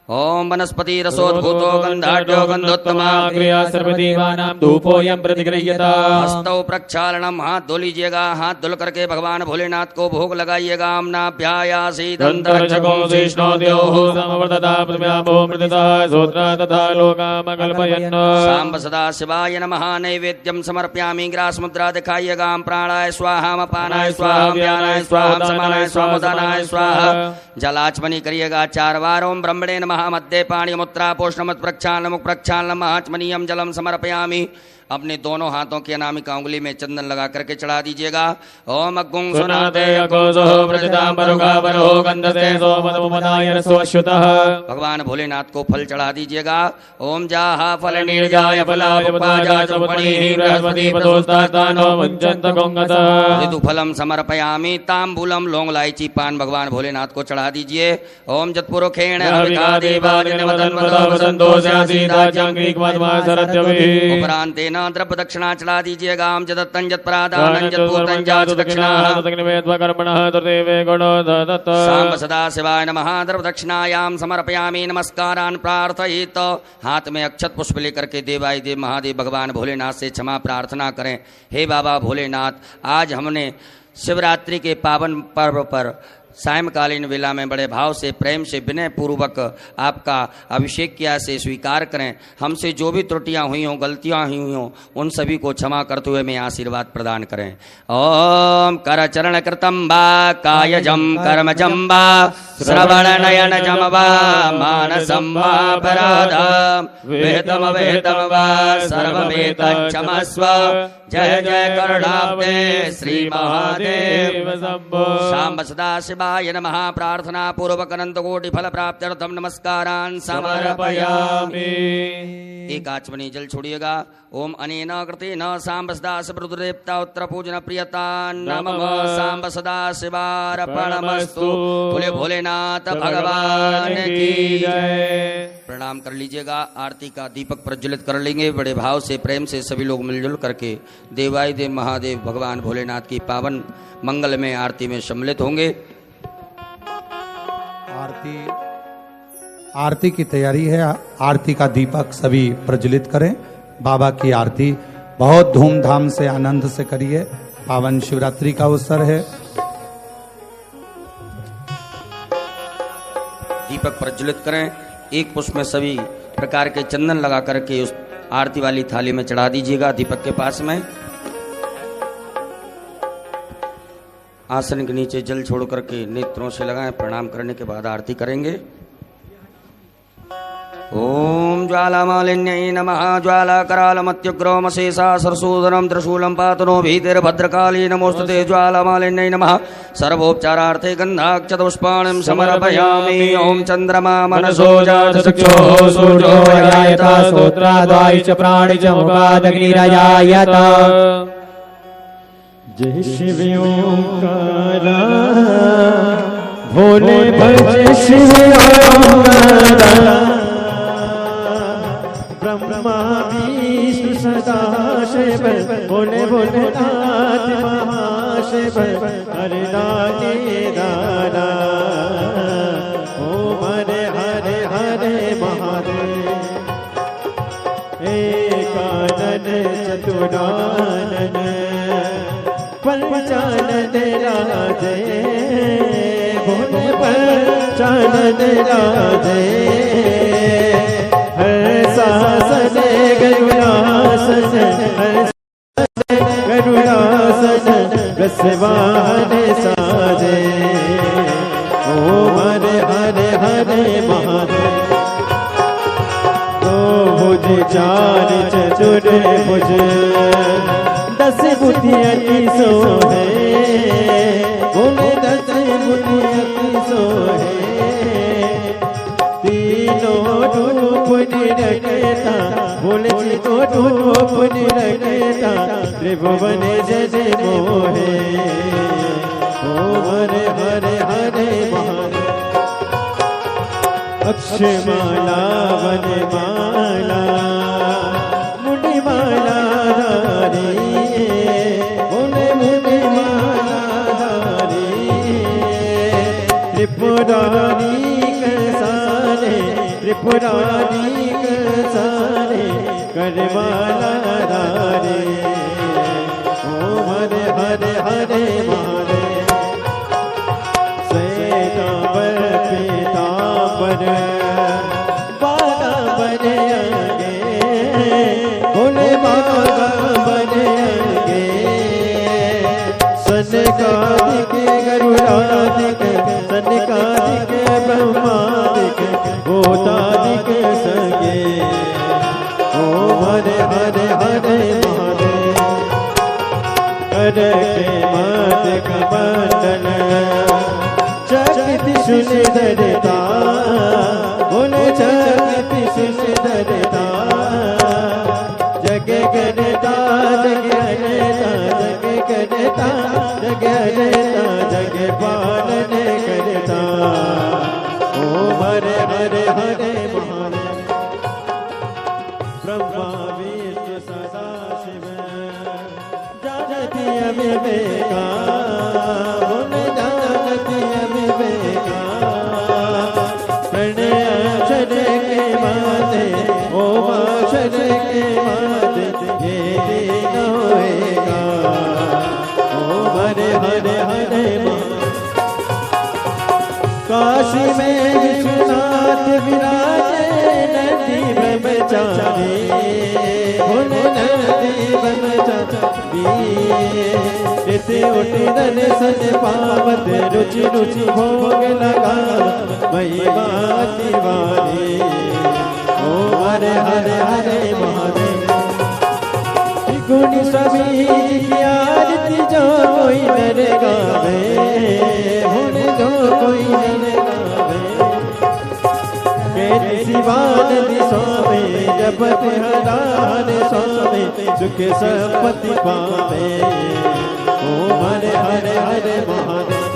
ओम वनस्पति रसोद्भूतो गंधाढ्यो गंधोत्तमा क्रिया सर्वदेवानां धूपोऽयं प्रतिगृह्यता। हस्तौ प्रक्षालनम, हाथ धो लीजिएगा। हाथ धुल करके भगवान भोलेनाथ को भोग लगाइएगा। आम्नाभ्यायासी दन्तरक्षको विष्णोद्योः समवर्तता पृथिव्यामो मृतता सोत्रा तथा लोकामकल्पयन्। सांब सदा शिवाय नमः। नैवेद्यम समर्पयामि। ग्रास मुद्रा दिखाइएगा। प्राणाय स्वाहा, अपानाय स्वाहा, व्यानाय स्वाहा, समानाय स्वाहा, उदानाय स्वाहा। जलाचमनी करिएगा 4 बार। ओम ब्रह्मणे नमः। मध्य पाणी मुत्रा पोषणमत प्रक्षालन मुख प्रक्षालन आचमनीयम जलम समर्पयामि। अपने दोनों हाथों की अनामिका उंगली में चंदन लगा करके चढ़ा दीजिएगा। ओम अग्गुं सुनाते भगवान भोलेनाथ को फल चढ़ा दीजिएगा। ओम जाहा फल निर्जाय फलम समर्पयामि। तांबूलम लौंग इलायची पान भगवान भोलेनाथ को चढ़ा दीजिए। ओम जतपुरुखेण उपरांत द्रव्य दक्षिणा चढ़ा दीजिएगा। जदत्तं जत्प्रादानं जत्पूतं जाच दक्षिणा। सांब सदा शिवाय नमः। द्रव्य दक्षिणायाम समर्पयामि। नमस्कारान् प्रार्थयित। हाथ में अक्षत पुष्प लेकर के देवाय देव महादेव भगवान भोलेनाथ से क्षमा प्रार्थना करें। हे बाबा भोलेनाथ, आज हमने शिवरात्रि के पावन पर्व पर सायंकालीन वेला में बड़े भाव से प्रेम से विनय पूर्वक आपका अभिषेक किया से स्वीकार करें। हमसे जो भी त्रुटियां हुई हों, गलतियां हुई हों, उन सभी को क्षमा करते हुए मैं आशीर्वाद प्रदान करें। ओम कर चरण कृतम वा कायजम कर्मजम वा श्रवण नयन जम वा मानसम वा पराधम वेदम वेदम वा सर्वमेतत् क्षमस्व। जय जय करुणाब्दे श्री महादेव शंभो। सांब सदा शिवाय नमः। प्रार्थना पूर्वक अनंत कोटि फल प्राप्त्यर्थम नमस्कारान् समर्पयामि। एक आचमनी जल छोड़िएगा। ओम अनेन कृतेन सांब सदा शिवरुद्रदेवता उत्तर पूजन प्रियता नमः। सांब सदा शिवार्पणमस्तु। बोले भोलेनाथ भगवान की जय। प्रणाम कर लीजिएगा। आरती का दीपक प्रज्वलित कर लेंगे। बड़े भाव से प्रेम से सभी लोग मिलजुल करके देवाय देव महादेव भगवान भोलेनाथ की पावन मंगल में आरती में सम्मिलित होंगे। आरती की तैयारी है। आरती का दीपक सभी प्रज्वलित करें। बाबा की आरती बहुत धूमधाम से आनंद से करिए। पावन शिवरात्रि का अवसर है। दीपक प्रज्वलित करें। एक पुष्प में सभी प्रकार के चंदन लगा करके उस आरती वाली थाली में चढ़ा दीजिएगा। दीपक के पास में आसन के नीचे जल छोड़ करके नेत्रों से लगाएं। प्रणाम करने के बाद आरती करेंगे। ओम ज्वालामालिन्यै नमः। ज्वालाकरालमत्युग्रोमशेषा सरसूदनं त्रिशूलं पातनो भीतिर्भद्रकाली नमोस्तुते। ज्वालामालिन्यै नमः। सर्वोपचारार्थे गन्धाक्षतपुष्पाणिं समर्पयामि। ओम चन्द्रमा मनसो जातचक्षुः सूर्यो जायता श्रोत्राद्वायु च प्राणि च मुखादग्निरजायत। जय शिव ओंकार भोले भज शिव ओंकार। ब्रह्मा विष्णु सदा शिव भोले भोलेनाथ महाशिव। हरे दाने दाना ओम हरे हरे हरे महादेव। एकानन चतुरानन पंचानन राजे भोले पंचानन राजे। हर सासन गरुड़ासन गरुड़ासन रसवान साजे। ओम हरे हरे हरे महादेव। दो भुज चार चतुर भुज 10 बुद्धि सोहे बोले 10 बुद्धि सोहे। तीनों रूप निरखेता बोले तो रूप निरखेता। त्रिभुवन जन मोहे। ओम हरे हरे हरे महादेव। अक्षमाला वनमाला मुनिमाला धारी बोले मुनिमाला धारी। त्रिपुरारी सारे त्रिपुरारी सारे करमाला रे ओम हरे हरे हरे मारे श्वेतांबर पीतांबर बागांबर आगे भोले बागांबर आगे सनकादिक गरुड़ादिक सनकादिक ब्रह्मादिक भूतादिक सगे ओम हरे हरे हरे महादेव कर के मत कमंडल शक्ति सुंदरता बोले शक्ति सुंदरता जग करता जग करता जग करता जग करता जग पालन करता ओम हरे हरे हरे महादेव ब्रह्मा विष्णु सदा शिव जानती अविवेका बोले जानती अविवेका प्रणय अक्षर के माते ओम अक्षर के माते ये दिन होएगा ओम हरे हरे हरे काशी में विश्वनाथ विराजे नदी ब्रह्मचारी बोले नदी ब्रह्मचारी रीति उठी दर्शन पावत रुचि रुचि भोग लगा महिमा तिवारी ओम हरे हरे हरे महादेव गुण सभी की आरती जो कोई नर गावे हुन जो कोई नर गावे केति शिवानंद स्वामी जपति हरान स्वामी सुख संपत्ति पावे ओम हरे हरे हरे महादेव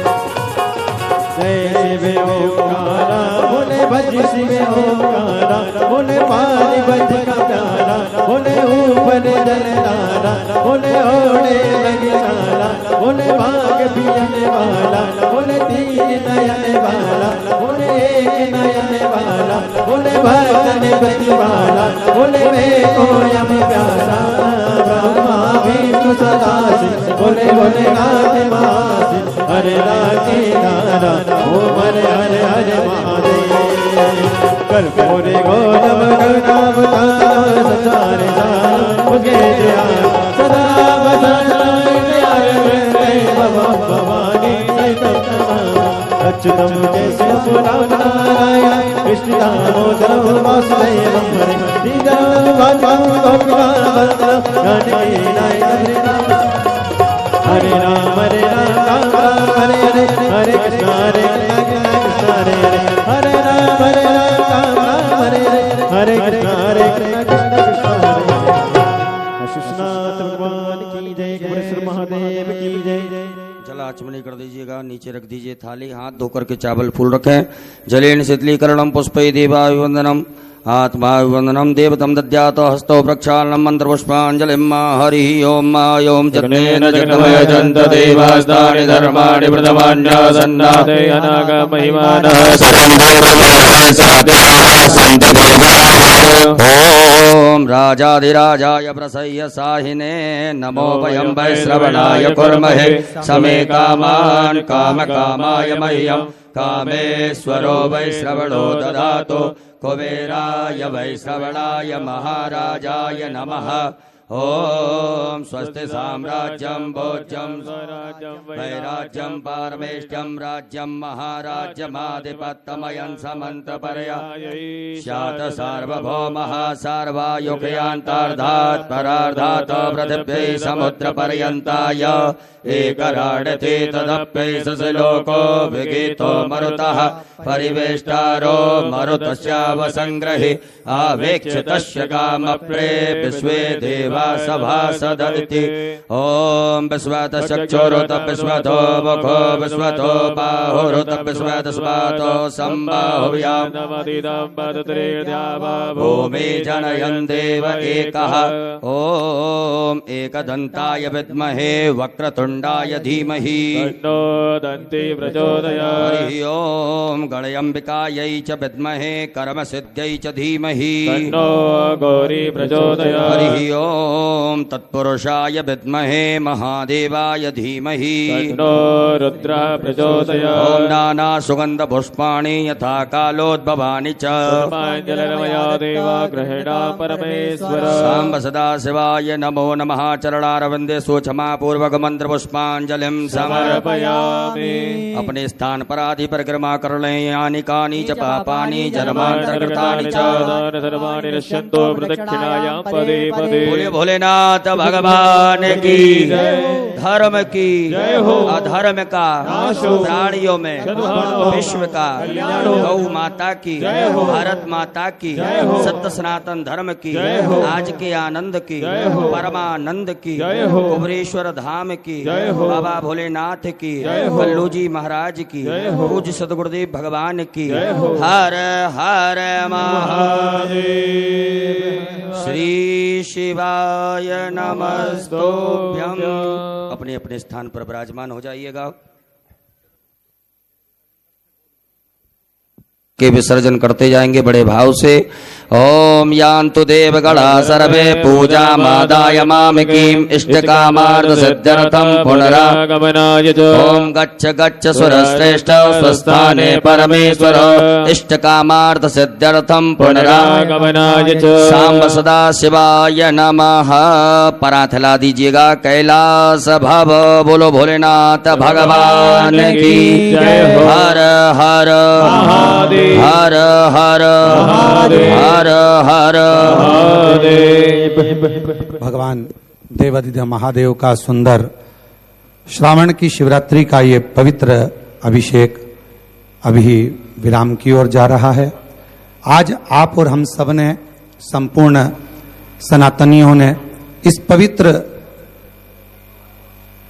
जय शिव ओंकारा बोले भज शिव ओंकारा बोले पानी बज का प्यारा बोले ऊपर जलधारा बोले ओढ़े लगी सारा बोले भाग पियने वाला बोले तीन नयन वाला बोले एक नयन वाला बोले भक्तन गति वाला बोले मैं कोयम प्यारा ब्रह्मा विष्णु सदा शिव बोले बोले नाथ मास हरे राधे नारा ओम हरे हरे हरे महादेव कर्पूरे गौतम गणावतार संसारे मुझे सदा बसना भवानी अच्युतम जय नारायण कृष्ण दामोदर वासुदेवं हरे राम राम हरे हरे हरे कृष्ण हरे कृष्ण हरे हरे हरे राम हरे हरे कृष्ण हरे कृष्ण शिशुनाथ भगवान की जय गुरुश्री महादेव की जय जल आचमनी कर दीजिएगा, नीचे रख दीजिए थाली, हाथ धोकर के चावल फूल रखें। जलेन शीतलीकरणम पुष्पै देवाभिवंदनम आत्माभिवंदनम देवतम दद्यात हस्तो प्रक्षालनम मंत्रपुष्पांजलिम हरि ओम ओम जगनेन जगन्मय जन्त देवास्तानि धर्माणि प्रथमान्यासन्नाते अनाग महिमानः ओम राजाधिराजाय प्रसह्य साहिने नमो वयं वै श्रवणाय कुर्महे समे कामान् कामकामाय मह्यं कामेश्वरो वै श्रवणो ददातु कुबेराय वै श्रवणाय महाराजाय नमः। ओम स्वस्ति साम्राज्यं भोज्यं वैराज्यं पारमेष्ट्यं राज्यं महाराज्यमाधिपत्यमयं समन्तपर्याय स्यात् सार्वभौमः सार्वायुगयान्तार्धात् परार्धात् पृथिव्यै समुद्रपर्यन्ताय एकराडते तदप्यै सलोको विगीतो मरुतः परिवेष्टारो मरुतस्यावसङ्ग्रहि आवेक्ष्य तस्य कामप्रे विश्वे देवा सभासदिति ओम विश्वत चक्षुरुत विश्वतो मुखो विश्वतो बाहुरुत विश्वत स्वातो संबाहुव्याम भूमि जनयन् देव एकः ओम एकदन्ताय विद्महे वक्रतुण्डाय धीमहि तन्नो दन्ति प्रचोदयात् हरि ओम गणयम्बिकायै च विद्महे कर्मसिद्ध्यै च धीमहि तन्नो गौरी प्रचोदयात् हरि ओम तत्पुरुषाय विद्महे महादेवाय धीमहि तन्नो रुद्रः प्रचोदयात् ओम नाना सुगंध पुष्पाणि यथा कालोद्भवानि च सर्वाञ्जलिर्मया देवा गृहीणा परमेश्वर सांब सदा शिवाय नमो नमः चरणारविंदे सूक्ष्मा पूर्वक मंत्र पुष्पांजलिं समर्पयामि अपने स्थान पर आदि परिक्रमा कर लें यानि कानि च पापानि जन्मांतरकृतानि च सर्वाणि नश्यन्तो प्रदक्षिणायां पदे पदे बोले भोलेनाथ भगवान की धर्म की अधर्म का प्राणियों में विश्व का गौ माता की भारत माता की सत्य सनातन धर्म की आज के आनंद की परमानंद की कुबरेश्वर धाम की बाबा भोलेनाथ की कल्लू जी महाराज की पूज्य सदगुरुदेव भगवान की हर हर महादेव श्री शिवाय नमस्तुभ्यं। अपने अपने स्थान पर विराजमान हो जाइएगा। के विसर्जन करते जाएंगे बड़े भाव से। ओम यान्तु देवगणा सर्वे पूजा मादाय मामिकीं इष्टकामार्थ सिद्ध्यर्थं पुनरागमनाय च ओम गच्छ गच्छ सुरश्रेष्ठ स्वस्थाने परमेश्वर इष्टकामार्थ सिद्ध्यर्थं पुनरागमनाय च सांब सदा शिवाय नमः। परात हिला दीजिएगा। कैलास भव बोलो भोलेनाथ भगवान की जय हो। हर हर महादेव हर हर हर हर भगवान देवाधिदेव महादेव का सुंदर श्रावण की शिवरात्रि का ये पवित्र अभिषेक अभी विराम की ओर जा रहा है। आज आप और हम सब ने संपूर्ण सनातनियों ने इस पवित्र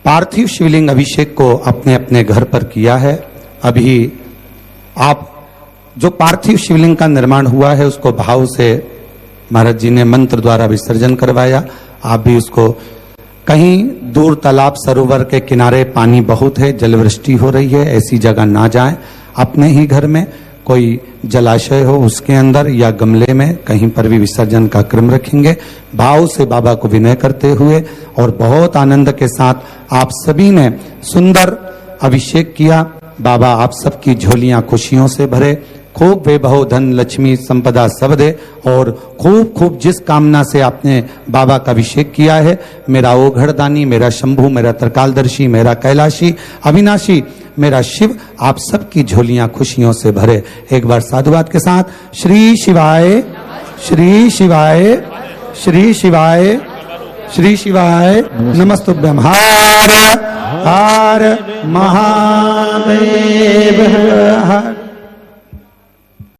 पार्थिव शिवलिंग अभिषेक को अपने अपने घर पर किया है। अभी आप जो पार्थिव शिवलिंग का निर्माण हुआ है उसको भाव से महाराज जी ने मंत्र द्वारा विसर्जन करवाया। आप भी उसको कहीं दूर तालाब सरोवर के किनारे पानी बहुत है, जलवृष्टि हो रही है, ऐसी जगह ना जाएं। अपने ही घर में कोई जलाशय हो उसके अंदर या गमले में कहीं पर भी विसर्जन का क्रम रखेंगे। भाव से बाबा को विनय करते हुए और बहुत आनंद के साथ आप सभी ने सुंदर अभिषेक किया। बाबा आप सबकी झोलियां खुशियों से भरे, खूब वैभव धन लक्ष्मी संपदा सब दे और खूब खूब जिस कामना से आपने बाबा का अभिषेक किया है, मेरा ओघड़दानी, मेरा शंभु, मेरा त्रिकालदर्शी, मेरा कैलाशी, अविनाशी, मेरा शिव आप सबकी झोलियां खुशियों से भरे। एक बार साधुवाद के साथ श्री शिवाय श्री शिवाय श्री शिवाय श्री शिवाय नमस्तुभ्यं। हर हर महादेव हर